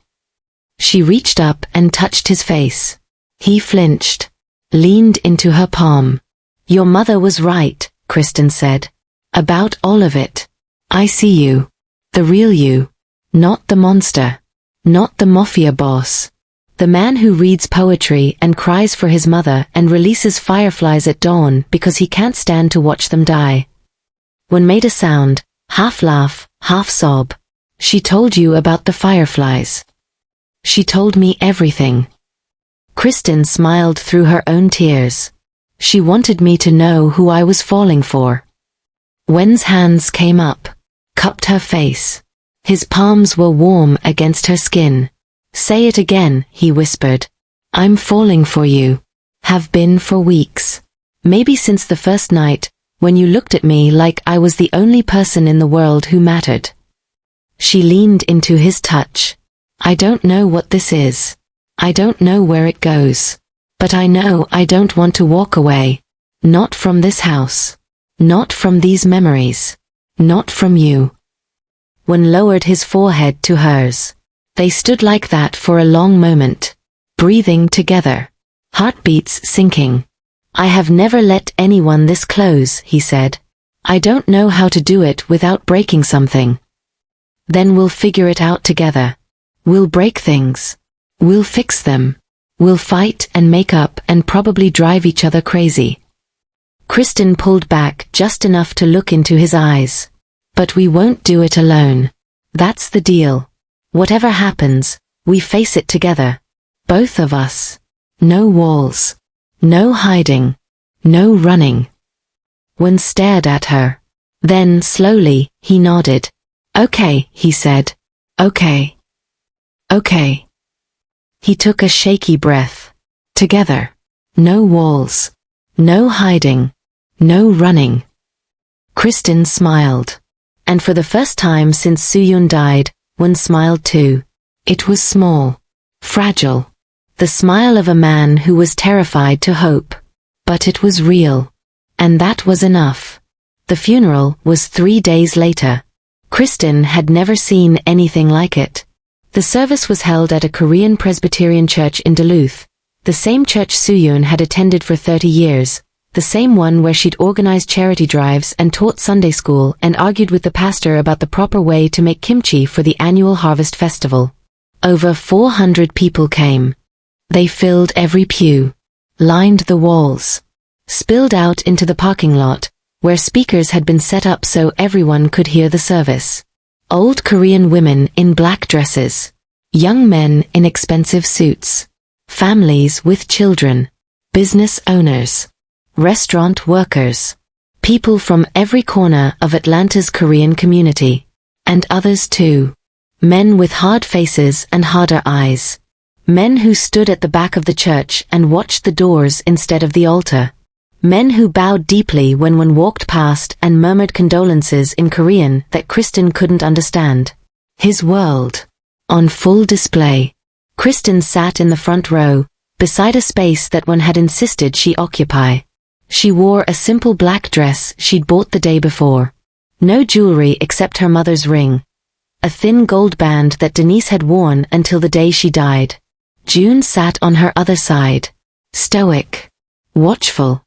She reached up and touched his face. He flinched. Leaned into her palm. Your mother was right, Kristin said. About all of it. I see you. The real you. Not the monster. Not the Mafia boss. The man who reads poetry and cries for his mother and releases fireflies at dawn because he can't stand to watch them die. Wen made a sound, half laugh, half sob. She told you about the fireflies. She told me everything. Kristin smiled through her own tears. She wanted me to know who I was falling for. Wen's hands came up, cupped her face. His palms were warm against her skin. Say it again, he whispered. I'm falling for you. Have been for weeks. Maybe since the first night, when you looked at me like I was the only person in the world who mattered. She leaned into his touch. I don't know what this is. I don't know where it goes. But I know I don't want to walk away. Not from this house. Not from these memories. Not from you. Wen lowered his forehead to hers. They stood like that for a long moment, breathing together, heartbeats syncing. I have never let anyone this close, he said. I don't know how to do it without breaking something. Then we'll figure it out together. We'll break things. We'll fix them. We'll fight and make up and probably drive each other crazy. Kristin pulled back just enough to look into his eyes. But we won't do it alone. That's the deal. Whatever happens, we face it together. Both of us. No walls. No hiding. No running. Wen stared at her. Then, slowly, he nodded. Okay, he said. Okay. Okay. He took a shaky breath. Together. No walls. No hiding. No running. Kristin smiled. And for the first time since Suyun died, Wen smiled too. It was small. Fragile. The smile of a man who was terrified to hope. But it was real. And that was enough. The funeral was 3 days later. Kristin had never seen anything like it. The service was held at a Korean Presbyterian church in Duluth, the same church Suyun had attended for 30 years, the same one where she'd organized charity drives and taught Sunday school and argued with the pastor about the proper way to make kimchi for the annual harvest festival. Over 400 people came. They filled every pew, lined the walls, spilled out into the parking lot, where speakers had been set up so everyone could hear the service. Old Korean women in black dresses, young men in expensive suits, families with children, business owners, restaurant workers, people from every corner of Atlanta's Korean community, and others too. Men with hard faces and harder eyes. Men who stood at the back of the church and watched the doors instead of the altar. Men who bowed deeply when one walked past and murmured condolences in Korean that Kristin couldn't understand. His world. On full display. Kristin sat in the front row, beside a space that one had insisted she occupy. She wore a simple black dress she'd bought the day before. No jewelry except her mother's ring. A thin gold band that Denise had worn until the day she died. June sat on her other side. Stoic. Watchful.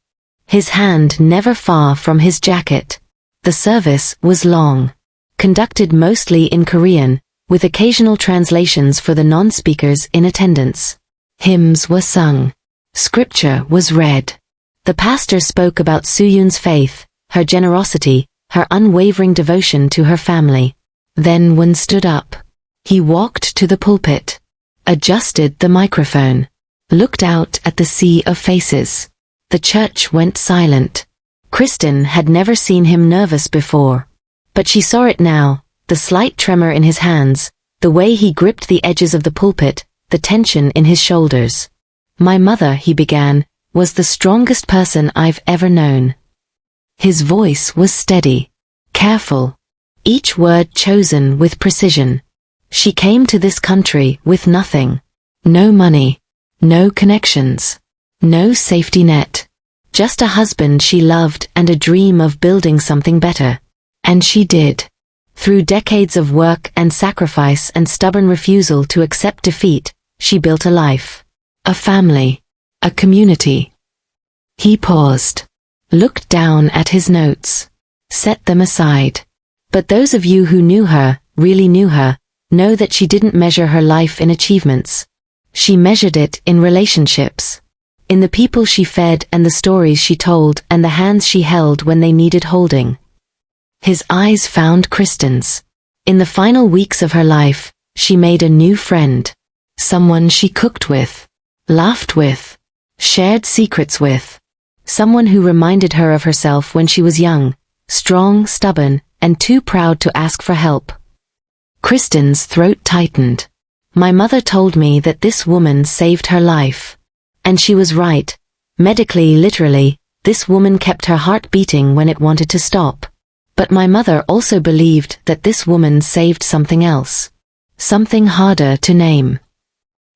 His hand never far from his jacket. The service was long. Conducted mostly in Korean, with occasional translations for the non-speakers in attendance. Hymns were sung. Scripture was read. The pastor spoke about Suyun's faith, her generosity, her unwavering devotion to her family. Then Wen stood up. He walked to the pulpit, adjusted the microphone, looked out at the sea of faces. The church went silent. Kristin had never seen him nervous before. But she saw it now, the slight tremor in his hands, the way he gripped the edges of the pulpit, the tension in his shoulders. My mother, he began, was the strongest person I've ever known. His voice was steady, careful, each word chosen with precision. She came to this country with nothing. No money, no connections. No safety net. Just a husband she loved and a dream of building something better. And she did. Through decades of work and sacrifice and stubborn refusal to accept defeat, she built a life. A family. A community. He paused. Looked down at his notes. Set them aside. But those of you who knew her, really knew her, know that she didn't measure her life in achievements. She measured it in relationships. In the people she fed and the stories she told and the hands she held when they needed holding. His eyes found Kristin's. In the final weeks of her life, she made a new friend. Someone she cooked with, laughed with, shared secrets with. Someone who reminded her of herself when she was young, strong, stubborn, and too proud to ask for help. Kristin's throat tightened. My mother told me that this woman saved her life. And she was right. Medically, literally, this woman kept her heart beating when it wanted to stop. But my mother also believed that this woman saved something else. Something harder to name.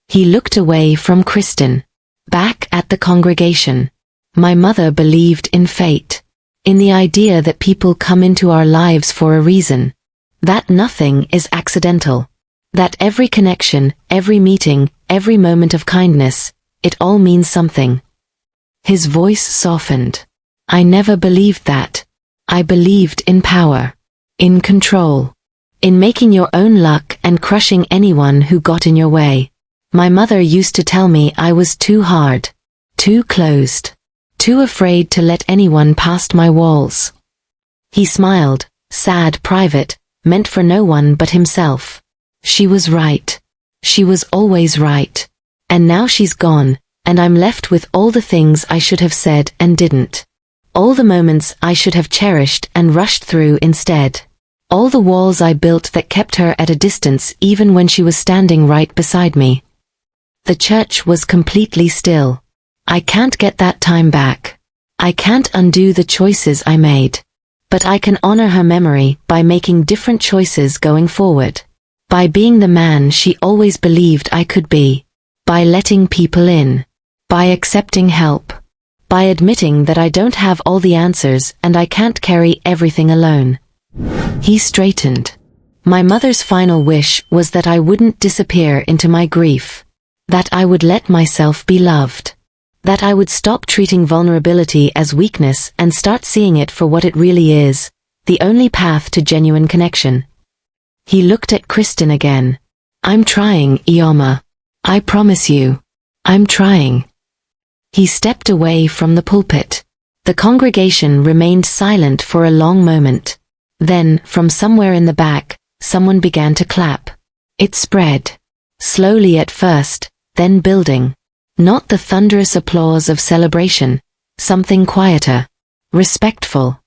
He looked away from Kristin. Back at the congregation. My mother believed in fate. In the idea that people come into our lives for a reason. That nothing is accidental. That every connection, every meeting, every moment of kindness, it all means something. His voice softened. I never believed that. I believed in power. In control. In making your own luck and crushing anyone who got in your way. My mother used to tell me I was too hard. Too closed. Too afraid to let anyone past my walls. He smiled, sad, private, meant for no one but himself. She was right. She was always right. And now she's gone, And I'm left with all the things I should have said and didn't. All the moments I should have cherished and rushed through instead. All the walls I built that kept her at a distance even when she was standing right beside me. The church was completely still. I can't get that time back. I can't undo the choices I made. But I can honor her memory by making different choices going forward. By being the man she always believed I could be. By letting people in. By accepting help. By admitting that I don't have all the answers and I can't carry everything alone. He straightened. My mother's final wish was that I wouldn't disappear into my grief. That I would let myself be loved. That I would stop treating vulnerability as weakness and start seeing it for what it really is, the only path to genuine connection. He looked at Kristin again. I'm trying, Ioma. I promise you. I'm trying. He stepped away from the pulpit. The congregation remained silent for a long moment. Then, from somewhere in the back, someone began to clap. It spread. Slowly at first, then building. Not the thunderous applause of celebration. Something quieter. Respectful.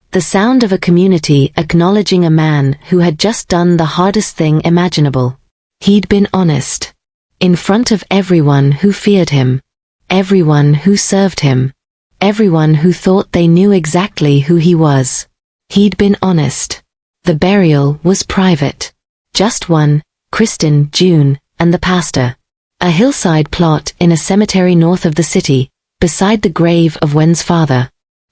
The sound of a community acknowledging a man who had just done the hardest thing imaginable. He'd been honest. In front of everyone who feared him. Everyone who served him. Everyone who thought they knew exactly who he was. He'd been honest. The burial was private. Just one, Kristin, June, and the pastor. A hillside plot in a cemetery north of the city, beside the grave of Wen's father.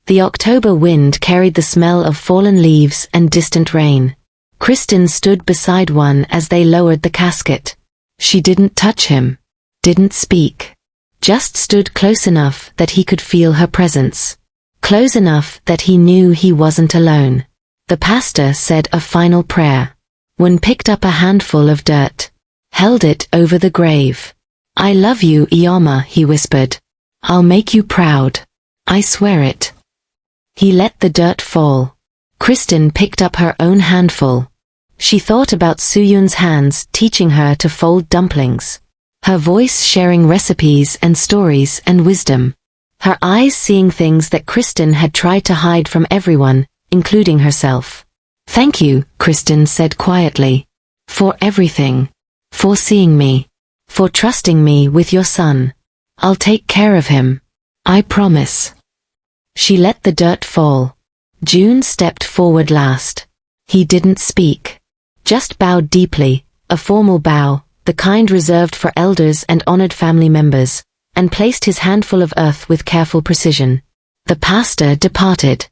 The October wind carried the smell of fallen leaves and distant rain. Kristin stood beside one as they lowered the casket. She didn't touch him. Didn't speak. Just stood close enough that he could feel her presence. Close enough that he knew he wasn't alone. The pastor said a final prayer. Wen picked up a handful of dirt. Held it over the grave. I love you, Ioma, he whispered. I'll make you proud. I swear it. He let the dirt fall. Kristin picked up her own handful. She thought about Suyun's hands teaching her to fold dumplings. Her voice sharing recipes and stories and wisdom. Her eyes seeing things that Kristin had tried to hide from everyone, including herself. Thank you, Kristin said quietly. For everything. For seeing me. For trusting me with your son. I'll take care of him. I promise. She let the dirt fall. June stepped forward last. He didn't speak. Just bowed deeply, a formal bow, the kind reserved for elders and honored family members, and placed his handful of earth with careful precision. The pastor departed.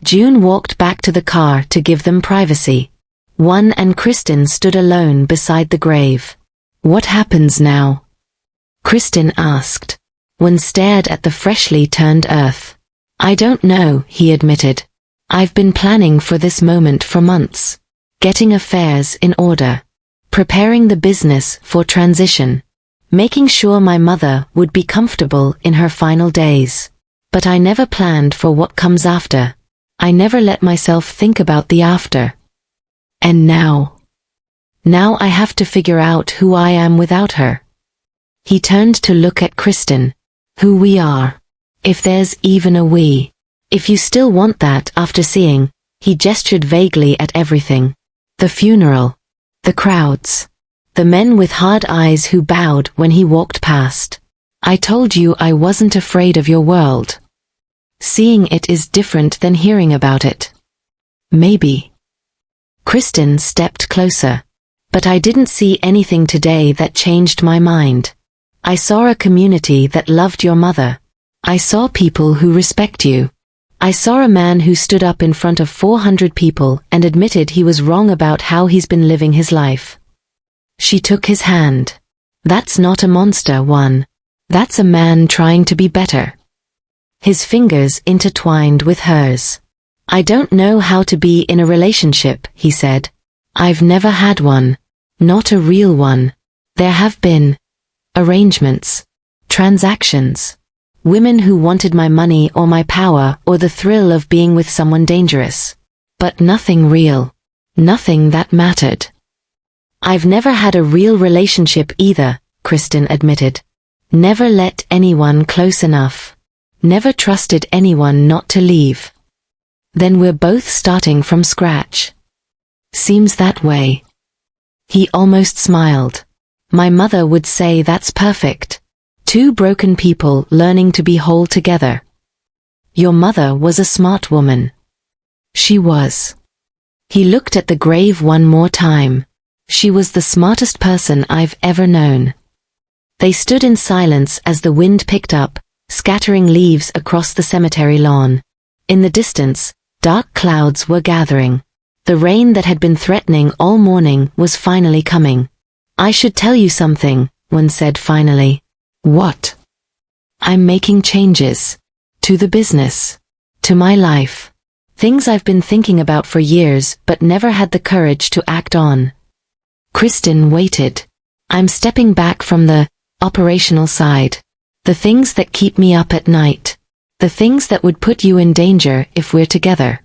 June walked back to the car to give them privacy. Wen and Kristin stood alone beside the grave. What happens now? Kristin asked. Wen stared at the freshly turned earth. I don't know, he admitted. I've been planning for this moment for months. Getting affairs in order. Preparing the business for transition. Making sure my mother would be comfortable in her final days. But I never planned for what comes after. I never let myself think about the after. And now I have to figure out who I am without her. He turned to look at Kristin. Who we are. If there's even a we. If you still want that after seeing, he gestured vaguely at everything. The funeral. The crowds. The men with hard eyes who bowed when he walked past. I told you I wasn't afraid of your world. Seeing it is different than hearing about it. Maybe. Kristin stepped closer. But I didn't see anything today that changed my mind. I saw a community that loved your mother. I saw people who respect you. I saw a man who stood up in front of 400 people and admitted he was wrong about how he's been living his life. She took his hand. That's not a monster, Wen. That's a man trying to be better. His fingers intertwined with hers. I don't know how to be in a relationship, he said. I've never had one. Not a real one. There have been arrangements, transactions, women who wanted my money or my power or the thrill of being with someone dangerous. But nothing real. Nothing that mattered. I've never had a real relationship either, Kristin admitted. Never let anyone close enough. Never trusted anyone not to leave. Then we're both starting from scratch. Seems that way. He almost smiled. My mother would say that's perfect. Two broken people learning to be whole together. Your mother was a smart woman. She was. He looked at the grave one more time. She was the smartest person I've ever known. They stood in silence as the wind picked up, scattering leaves across the cemetery lawn. In the distance, dark clouds were gathering. The rain that had been threatening all morning was finally coming. I should tell you something, Wen said finally. What? I'm making changes. To the business. To my life. Things I've been thinking about for years but never had the courage to act on. Kristin waited. I'm stepping back from the operational side. The things that keep me up at night. The things that would put you in danger if we're together.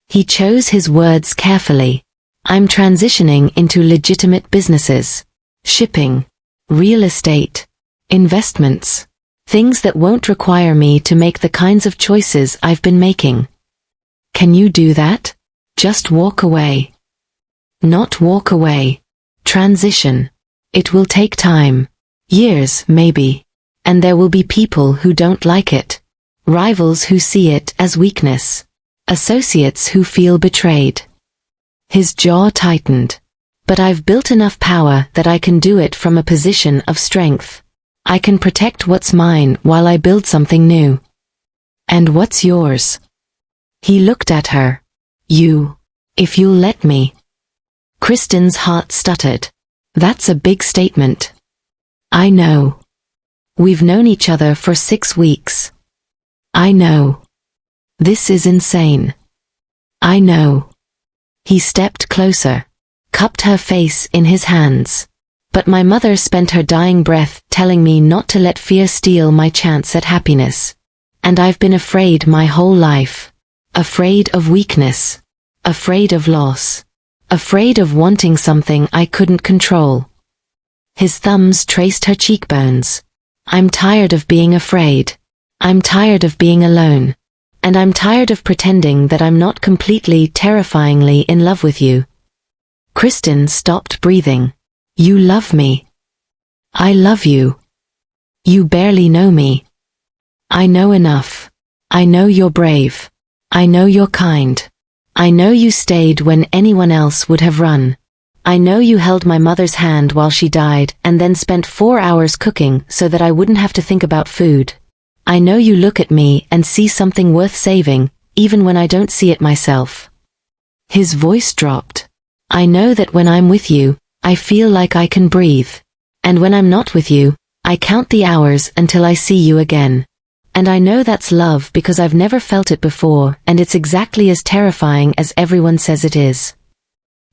He chose his words carefully. I'm transitioning into legitimate businesses. Shipping. Real estate. Investments. Things that won't require me to make the kinds of choices I've been making. Can you do that? Just walk away. Not walk away. Transition. It will take time. Years, maybe. And there will be people who don't like it. Rivals who see it as weakness. Associates who feel betrayed. His jaw tightened. But I've built enough power that I can do it from a position of strength. I can protect what's mine while I build something new. And what's yours? He looked at her. You. If you'll let me. Kristin's heart stuttered. That's a big statement. I know. We've known each other for 6 weeks. I know. This is insane. I know. He stepped closer, cupped her face in his hands. But my mother spent her dying breath telling me not to let fear steal my chance at happiness. And I've been afraid my whole life. Afraid of weakness. Afraid of loss. Afraid of wanting something I couldn't control. His thumbs traced her cheekbones. I'm tired of being afraid. I'm tired of being alone. And I'm tired of pretending that I'm not completely, terrifyingly in love with you. Kristin stopped breathing. You love me. I love you. You barely know me. I know enough. I know you're brave. I know you're kind. I know you stayed when anyone else would have run. I know you held my mother's hand while she died and then spent 4 hours cooking so that I wouldn't have to think about food. I know you look at me and see something worth saving, even when I don't see it myself. His voice dropped. I know that when I'm with you, I feel like I can breathe. And when I'm not with you, I count the hours until I see you again. And I know that's love because I've never felt it before, and it's exactly as terrifying as everyone says it is.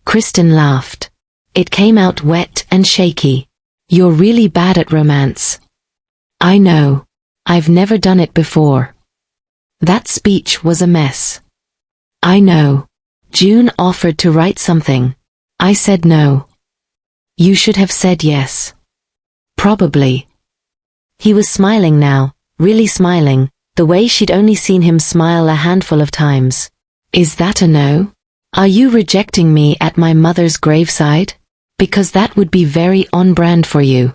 Kristin laughed. It came out wet and shaky. You're really bad at romance. I know. I've never done it before. That speech was a mess. I know. June offered to write something. I said no. You should have said yes. Probably. He was smiling now, really smiling, the way she'd only seen him smile a handful of times. Is that a no? Are you rejecting me at my mother's graveside? Because that would be very on brand for you.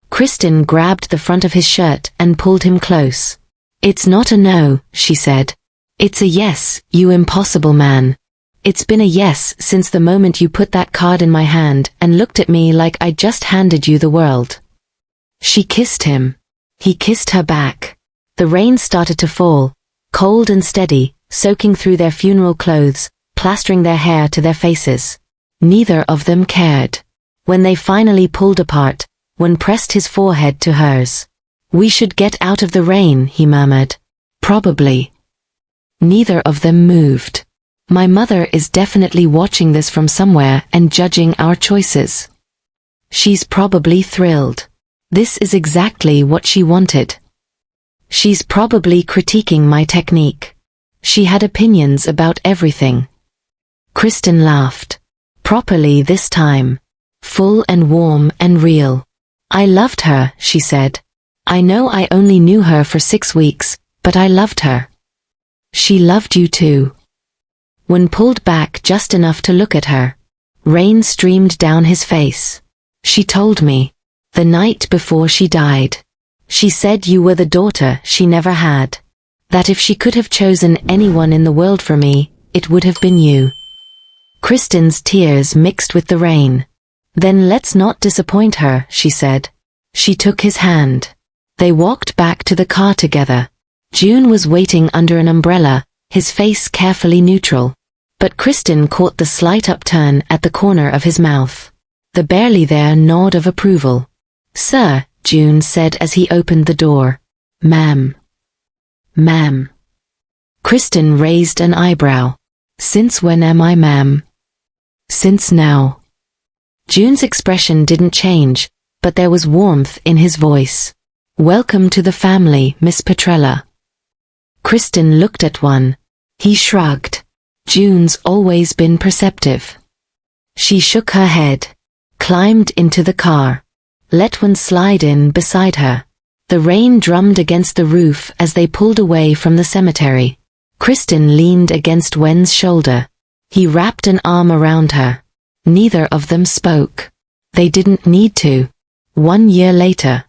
Kristin grabbed the front of his shirt and pulled him close. It's not a no, she said. It's a yes, you impossible man. It's been a yes since the moment you put that card in my hand and looked at me like I'd just handed you the world. She kissed him. He kissed her back. The rain started to fall, cold and steady, soaking through their funeral clothes, plastering their hair to their faces. Neither of them cared. When they finally pulled apart, Wen pressed his forehead to hers. We should get out of the rain, he murmured. Probably. Neither of them moved. My mother is definitely watching this from somewhere and judging our choices. She's probably thrilled. This is exactly what she wanted. She's probably critiquing my technique. She had opinions about everything. Kristin laughed. Properly this time. Full and warm and real. I loved her, she said. I know I only knew her for 6 weeks, but I loved her. She loved you too. Wen pulled back just enough to look at her. Rain streamed down his face. She told me. The night before she died. She said you were the daughter she never had. That if she could have chosen anyone in the world for me, it would have been you. Kristin's tears mixed with the rain. Then let's not disappoint her, she said. She took his hand. They walked back to the car together. June was waiting under an umbrella, his face carefully neutral. But Kristin caught the slight upturn at the corner of his mouth. The barely there nod of approval. Sir, June said as he opened the door. Ma'am. Ma'am. Kristin raised an eyebrow. Since when am I ma'am? Since now. June's expression didn't change, but there was warmth in his voice. Welcome to the family, Miss Petrella. Kristin looked at Wen. He shrugged. June's always been perceptive. She shook her head. Climbed into the car. Let Wen slide in beside her. The rain drummed against the roof as they pulled away from the cemetery. Kristin leaned against Wen's shoulder. He wrapped an arm around her. Neither of them spoke. They didn't need to. 1 year later,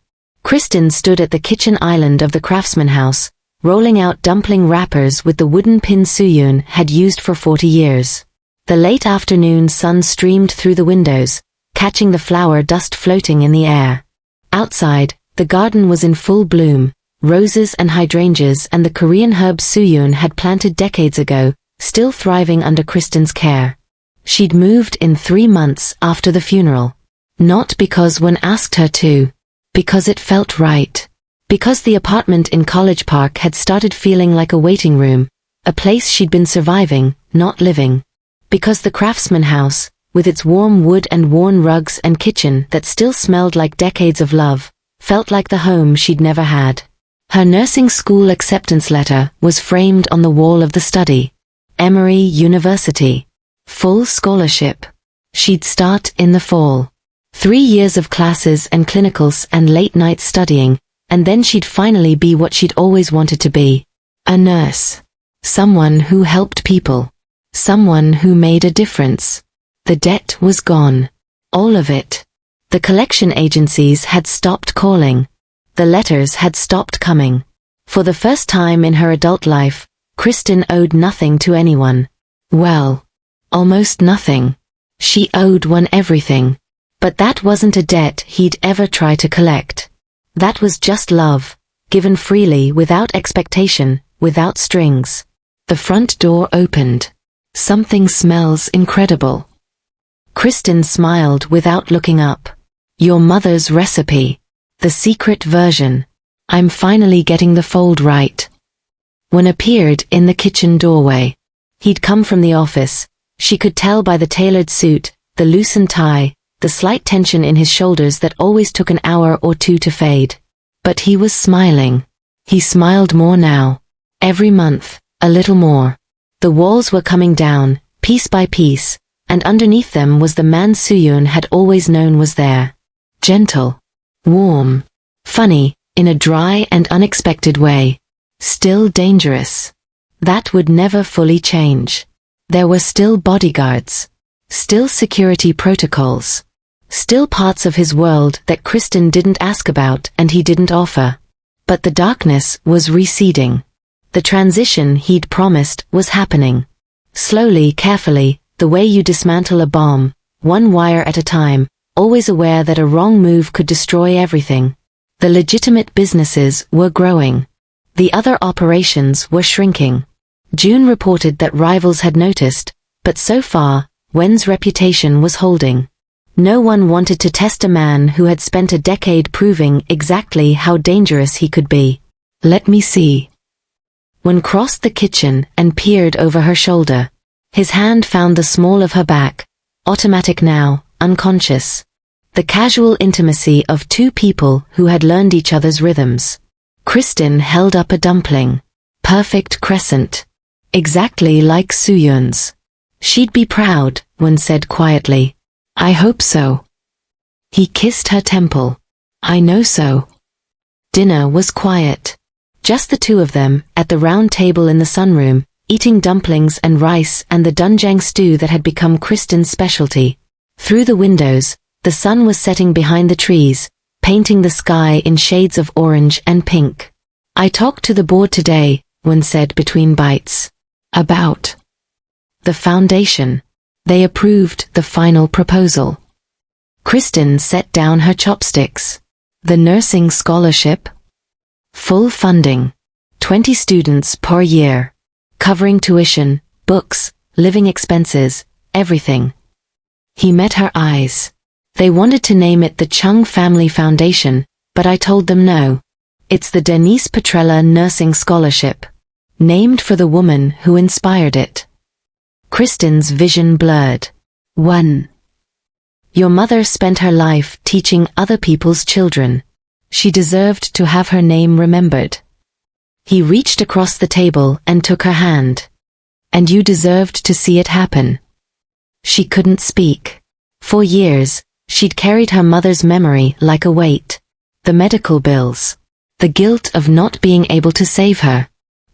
Kristin stood at the kitchen island of the craftsman house, rolling out dumpling wrappers with the wooden pin Suyun had used for 40 years. The late afternoon sun streamed through the windows, catching the flower dust floating in the air. Outside, the garden was in full bloom, roses and hydrangeas and the Korean herb Suyun had planted decades ago, still thriving under Kristin's care. She'd moved in 3 months after the funeral. Not because Wen asked her to. Because it felt right. Because the apartment in College Park had started feeling like a waiting room, a place she'd been surviving, not living. Because the craftsman house, with its warm wood and worn rugs and kitchen that still smelled like decades of love, felt like the home she'd never had. Her nursing school acceptance letter was framed on the wall of the study. Emory University. Full scholarship. She'd start in the fall. 3 years of classes and clinicals and late night studying, and then she'd finally be what she'd always wanted to be. A nurse. Someone who helped people. Someone who made a difference. The debt was gone. All of it. The collection agencies had stopped calling. The letters had stopped coming. For the first time in her adult life, Kristin owed nothing to anyone. Well, almost nothing. She owed Wen everything. But that wasn't a debt he'd ever try to collect. That was just love, given freely without expectation, without strings. The front door opened. Something smells incredible. Kristin smiled without looking up. Your mother's recipe. The secret version. I'm finally getting the fold right. Wen appeared in the kitchen doorway. He'd come from the office. She could tell by the tailored suit, the loosened tie, the slight tension in his shoulders that always took an hour or 2 to fade. But he was smiling. He smiled more now. Every month, a little more. The walls were coming down, piece by piece, and underneath them was the man Suyun had always known was there. Gentle. Warm. Funny, in a dry and unexpected way. Still dangerous. That would never fully change. There were still bodyguards. Still security protocols. Still parts of his world that Kristin didn't ask about and he didn't offer. But the darkness was receding. The transition he'd promised was happening. Slowly, carefully, the way you dismantle a bomb, 1 wire at a time, always aware that a wrong move could destroy everything. The legitimate businesses were growing. The other operations were shrinking. June reported that rivals had noticed, but so far, Wen's reputation was holding. No one wanted to test a man who had spent a decade proving exactly how dangerous he could be. Let me see. Wen crossed the kitchen and peered over her shoulder. His hand found the small of her back, automatic now, unconscious. The casual intimacy of 2 people who had learned each other's rhythms. Kristin held up a dumpling. Perfect crescent. Exactly like Suyun's. She'd be proud, Wen said quietly. I hope so. He kissed her temple. I know so. Dinner was quiet. Just the two of them, at the round table in the sunroom, eating dumplings and rice and the doenjang stew that had become Kristin's specialty. Through the windows, the sun was setting behind the trees, painting the sky in shades of orange and pink. I talked to the board today, Wen said between bites. About the foundation. They approved the final proposal. Kristin set down her chopsticks. The nursing scholarship? Full funding. 20 students per year. Covering tuition, books, living expenses, everything. He met her eyes. They wanted to name it the Cheng Family Foundation, but I told them no. It's the Denise Petrella Nursing Scholarship. Named for the woman who inspired it. Kristin's vision blurred. 1. Your mother spent her life teaching other people's children. She deserved to have her name remembered. He reached across the table and took her hand. And you deserved to see it happen. She couldn't speak. For years, she'd carried her mother's memory like a weight. The medical bills. The guilt of not being able to save her.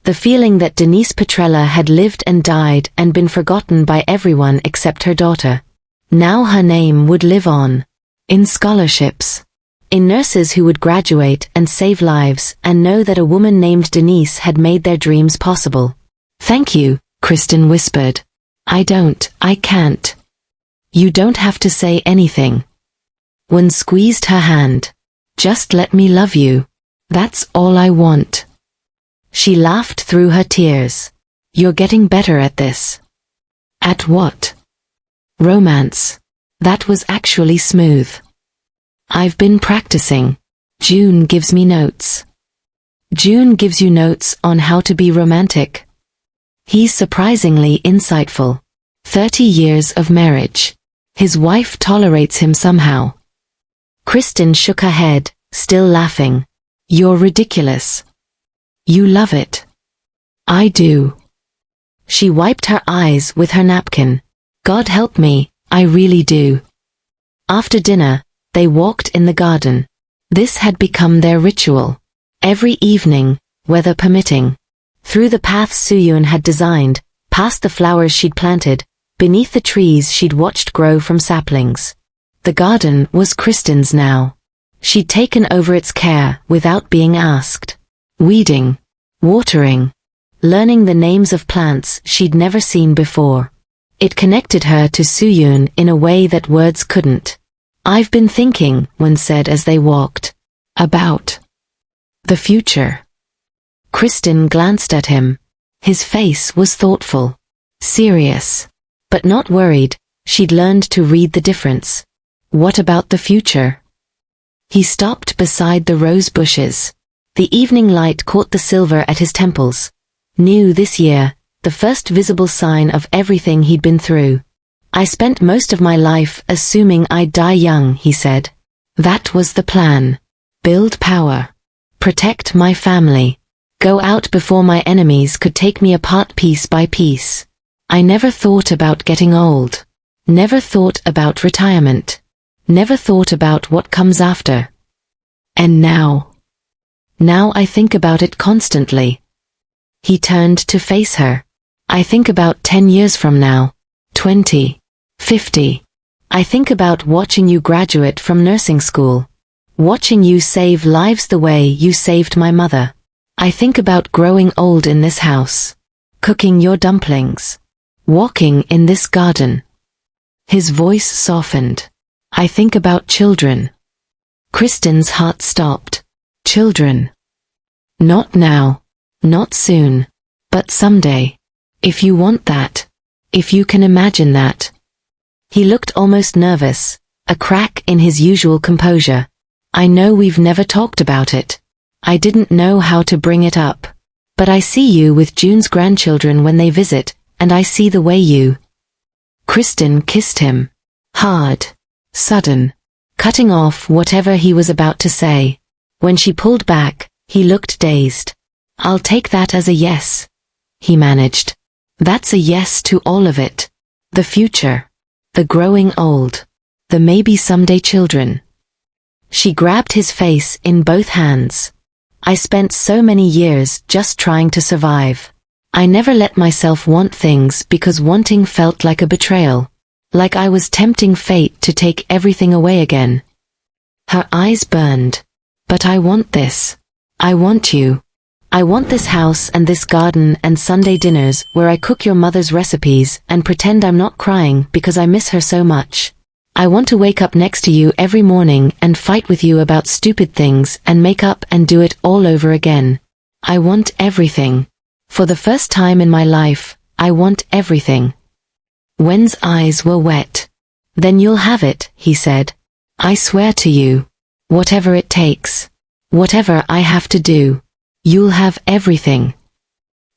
The feeling that Denise Petrella had lived and died and been forgotten by everyone except her daughter. Now her name would live on. In scholarships. In nurses who would graduate and save lives and know that a woman named Denise had made their dreams possible. Thank you, Kristin whispered. I can't. You don't have to say anything. Wen squeezed her hand. Just let me love you. That's all I want. She laughed through her tears. You're getting better at this. At what? Romance. That was actually smooth. I've been practicing. June gives me notes. June gives you notes on how to be romantic. He's surprisingly insightful. 30 years of marriage. His wife tolerates him somehow. Kristin shook her head, still laughing. You're ridiculous. You love it. I do. She wiped her eyes with her napkin. God help me, I really do. After dinner, they walked in the garden. This had become their ritual. Every evening, weather permitting. Through the paths Suyun had designed, past the flowers she'd planted, beneath the trees she'd watched grow from saplings. The garden was Kristin's now. She'd taken over its care without being asked. Weeding, watering, learning the names of plants she'd never seen before. It connected her to Suyun in a way that words couldn't. I've been thinking, Wen said as they walked, about the future. Kristin glanced at him. His face was thoughtful, serious, but not worried. She'd learned to read the difference. What about the future? He stopped beside the rose bushes. The evening light caught the silver at his temples. New this year, the first visible sign of everything he'd been through. I spent most of my life assuming I'd die young, he said. That was the plan. Build power. Protect my family. Go out before my enemies could take me apart piece by piece. I never thought about getting old. Never thought about retirement. Never thought about what comes after. And now I think about it constantly. He turned to face her. I think about 10 years from now, 20, 50. I think about watching you graduate from nursing school. Watching you save lives the way you saved my mother. I think about growing old in this house. Cooking your dumplings. Walking in this garden. His voice softened. I think about children. Kristin's heart stopped. Children. Not now. Not soon. But someday. If you want that. If you can imagine that. He looked almost nervous, a crack in his usual composure. I know we've never talked about it. I didn't know how to bring it up. But I see you with June's grandchildren when they visit, and I see the way you. Kristin kissed him. Hard. Sudden. Cutting off whatever he was about to say. When she pulled back, he looked dazed. I'll take that as a yes. He managed. That's a yes to all of it. The future. The growing old. The maybe someday children. She grabbed his face in both hands. I spent so many years just trying to survive. I never let myself want things because wanting felt like a betrayal. Like I was tempting fate to take everything away again. Her eyes burned. But I want this. I want you. I want this house and this garden and Sunday dinners where I cook your mother's recipes and pretend I'm not crying because I miss her so much. I want to wake up next to you every morning and fight with you about stupid things and make up and do it all over again. I want everything. For the first time in my life, I want everything. Wen's eyes were wet. Then you'll have it, he said. I swear to you. Whatever it takes. Whatever I have to do. You'll have everything.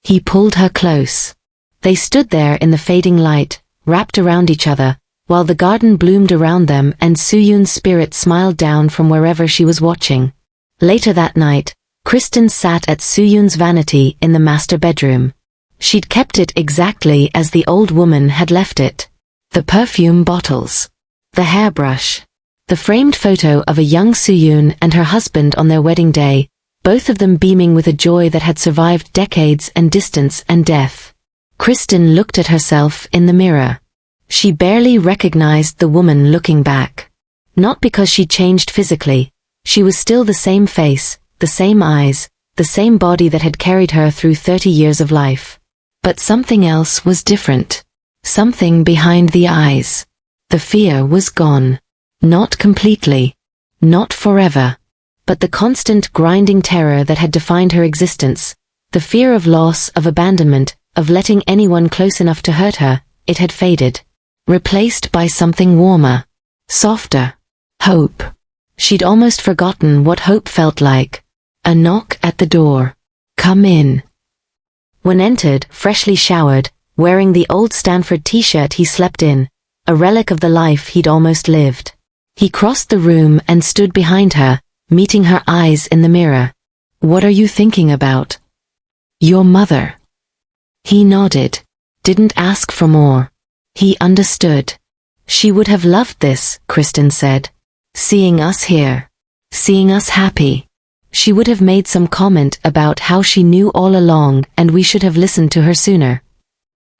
He pulled her close. They stood there in the fading light, wrapped around each other, while the garden bloomed around them and Suyun's spirit smiled down from wherever she was watching. Later that night, Kristin sat at Suyun's vanity in the master bedroom. She'd kept it exactly as the old woman had left it. The perfume bottles. The hairbrush. The framed photo of a young Suyun and her husband on their wedding day, both of them beaming with a joy that had survived decades and distance and death. Kristin looked at herself in the mirror. She barely recognized the woman looking back. Not because she changed physically. She was still the same face, the same eyes, the same body that had carried her through 30 years of life. But something else was different. Something behind the eyes. The fear was gone. Not completely. Not forever. But the constant grinding terror that had defined her existence, the fear of loss, of abandonment, of letting anyone close enough to hurt her, it had faded. Replaced by something warmer. Softer. Hope. She'd almost forgotten what hope felt like. A knock at the door. Come in. Wen entered, freshly showered, wearing the old Stanford t-shirt he slept in, a relic of the life he'd almost lived. He crossed the room and stood behind her, meeting her eyes in the mirror. What are you thinking about? Your mother. He nodded. Didn't ask for more. He understood. She would have loved this, Kristin said. Seeing us here. Seeing us happy. She would have made some comment about how she knew all along and we should have listened to her sooner.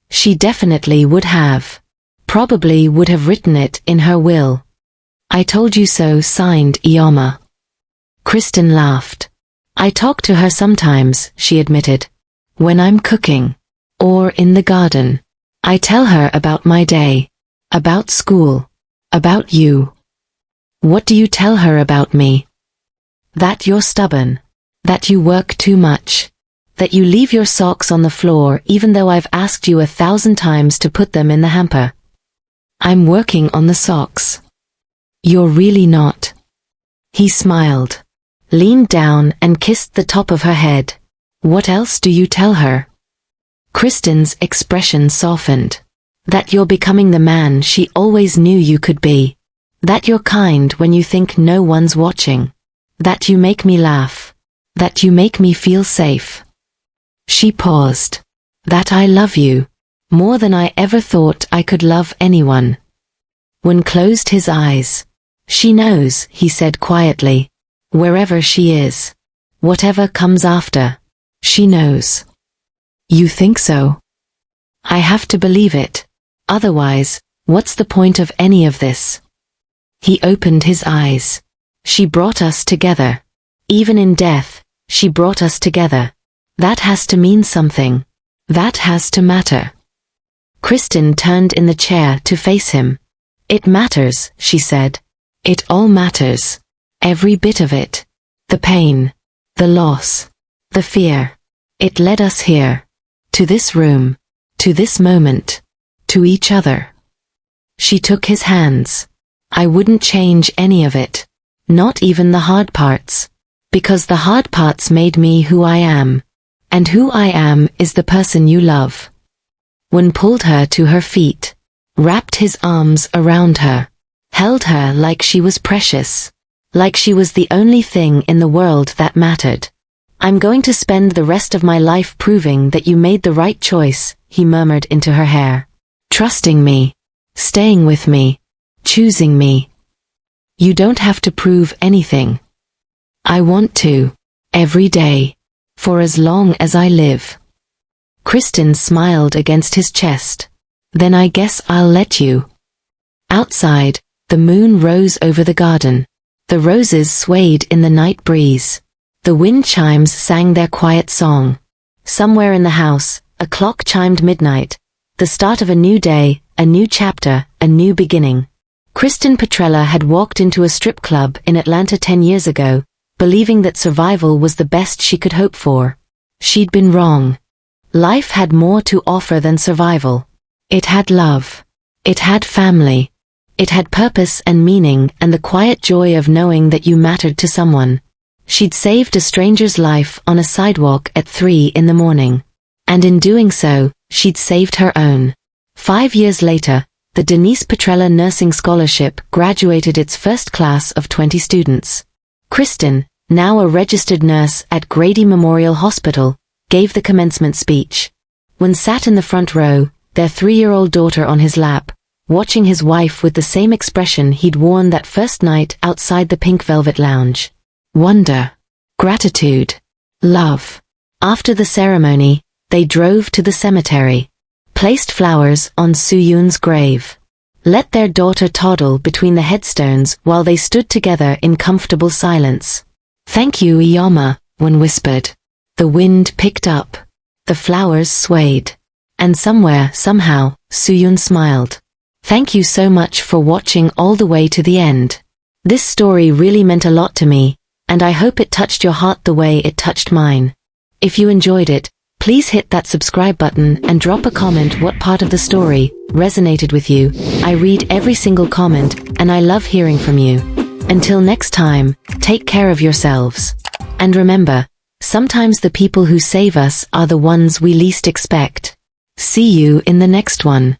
She definitely would have. Probably would have written it in her will. I told you so, signed Ioma. Kristin laughed. I talk to her sometimes, she admitted. When I'm cooking. Or in the garden. I tell her about my day. About school. About you. What do you tell her about me? That you're stubborn. That you work too much. That you leave your socks on the floor even though I've asked you 1,000 times to put them in the hamper. I'm working on the socks. You're really not. He smiled. Leaned down and kissed the top of her head. What else do you tell her? Kristin's expression softened. That you're becoming the man she always knew you could be. That you're kind when you think no one's watching. That you make me laugh. That you make me feel safe. She paused. That I love you. More than I ever thought I could love anyone. Wen closed his eyes. She knows, he said quietly. Wherever she is. Whatever comes after. She knows. You think so? I have to believe it. Otherwise, what's the point of any of this? He opened his eyes. She brought us together. Even in death, she brought us together. That has to mean something. That has to matter. Kristin turned in the chair to face him. It matters, she said. It all matters. Every bit of it. The pain. The loss. The fear. It led us here. To this room. To this moment. To each other. She took his hands. I wouldn't change any of it. Not even the hard parts. Because the hard parts made me who I am. And who I am is the person you love. Wen pulled her to her feet. Wrapped his arms around her. Held her like she was precious. Like she was the only thing in the world that mattered. I'm going to spend the rest of my life proving that you made the right choice, he murmured into her hair. Trusting me. Staying with me. Choosing me. You don't have to prove anything. I want to. Every day. For as long as I live. Kristin smiled against his chest. Then I guess I'll let you. Outside, the moon rose over the garden. The roses swayed in the night breeze. The wind chimes sang their quiet song. Somewhere in the house, a clock chimed midnight. The start of a new day, a new chapter, a new beginning. Kristin Petrella had walked into a strip club in Atlanta 10 years ago, believing that survival was the best she could hope for. She'd been wrong. Life had more to offer than survival. It had love. It had family. It had purpose and meaning and the quiet joy of knowing that you mattered to someone. She'd saved a stranger's life on a sidewalk at 3 in the morning. And in doing so, she'd saved her own. 5 years later, the Denise Petrella Nursing Scholarship graduated its first class of 20 students. Kristin, now a registered nurse at Grady Memorial Hospital, gave the commencement speech. When sat in the front row, their 3-year-old daughter on his lap, watching his wife with the same expression he'd worn that first night outside the pink velvet lounge. Wonder. Gratitude. Love. After the ceremony, they drove to the cemetery. Placed flowers on Soo-Yoon's grave. Let their daughter toddle between the headstones while they stood together in comfortable silence. Thank you, Iyama, Wen whispered. The wind picked up. The flowers swayed. And somewhere, somehow, Soo-Yoon smiled. Thank you so much for watching all the way to the end. This story really meant a lot to me, and I hope it touched your heart the way it touched mine. If you enjoyed it, please hit that subscribe button and drop a comment what part of the story resonated with you. I read every single comment, and I love hearing from you. Until next time, take care of yourselves. And remember, sometimes the people who save us are the ones we least expect. See you in the next one.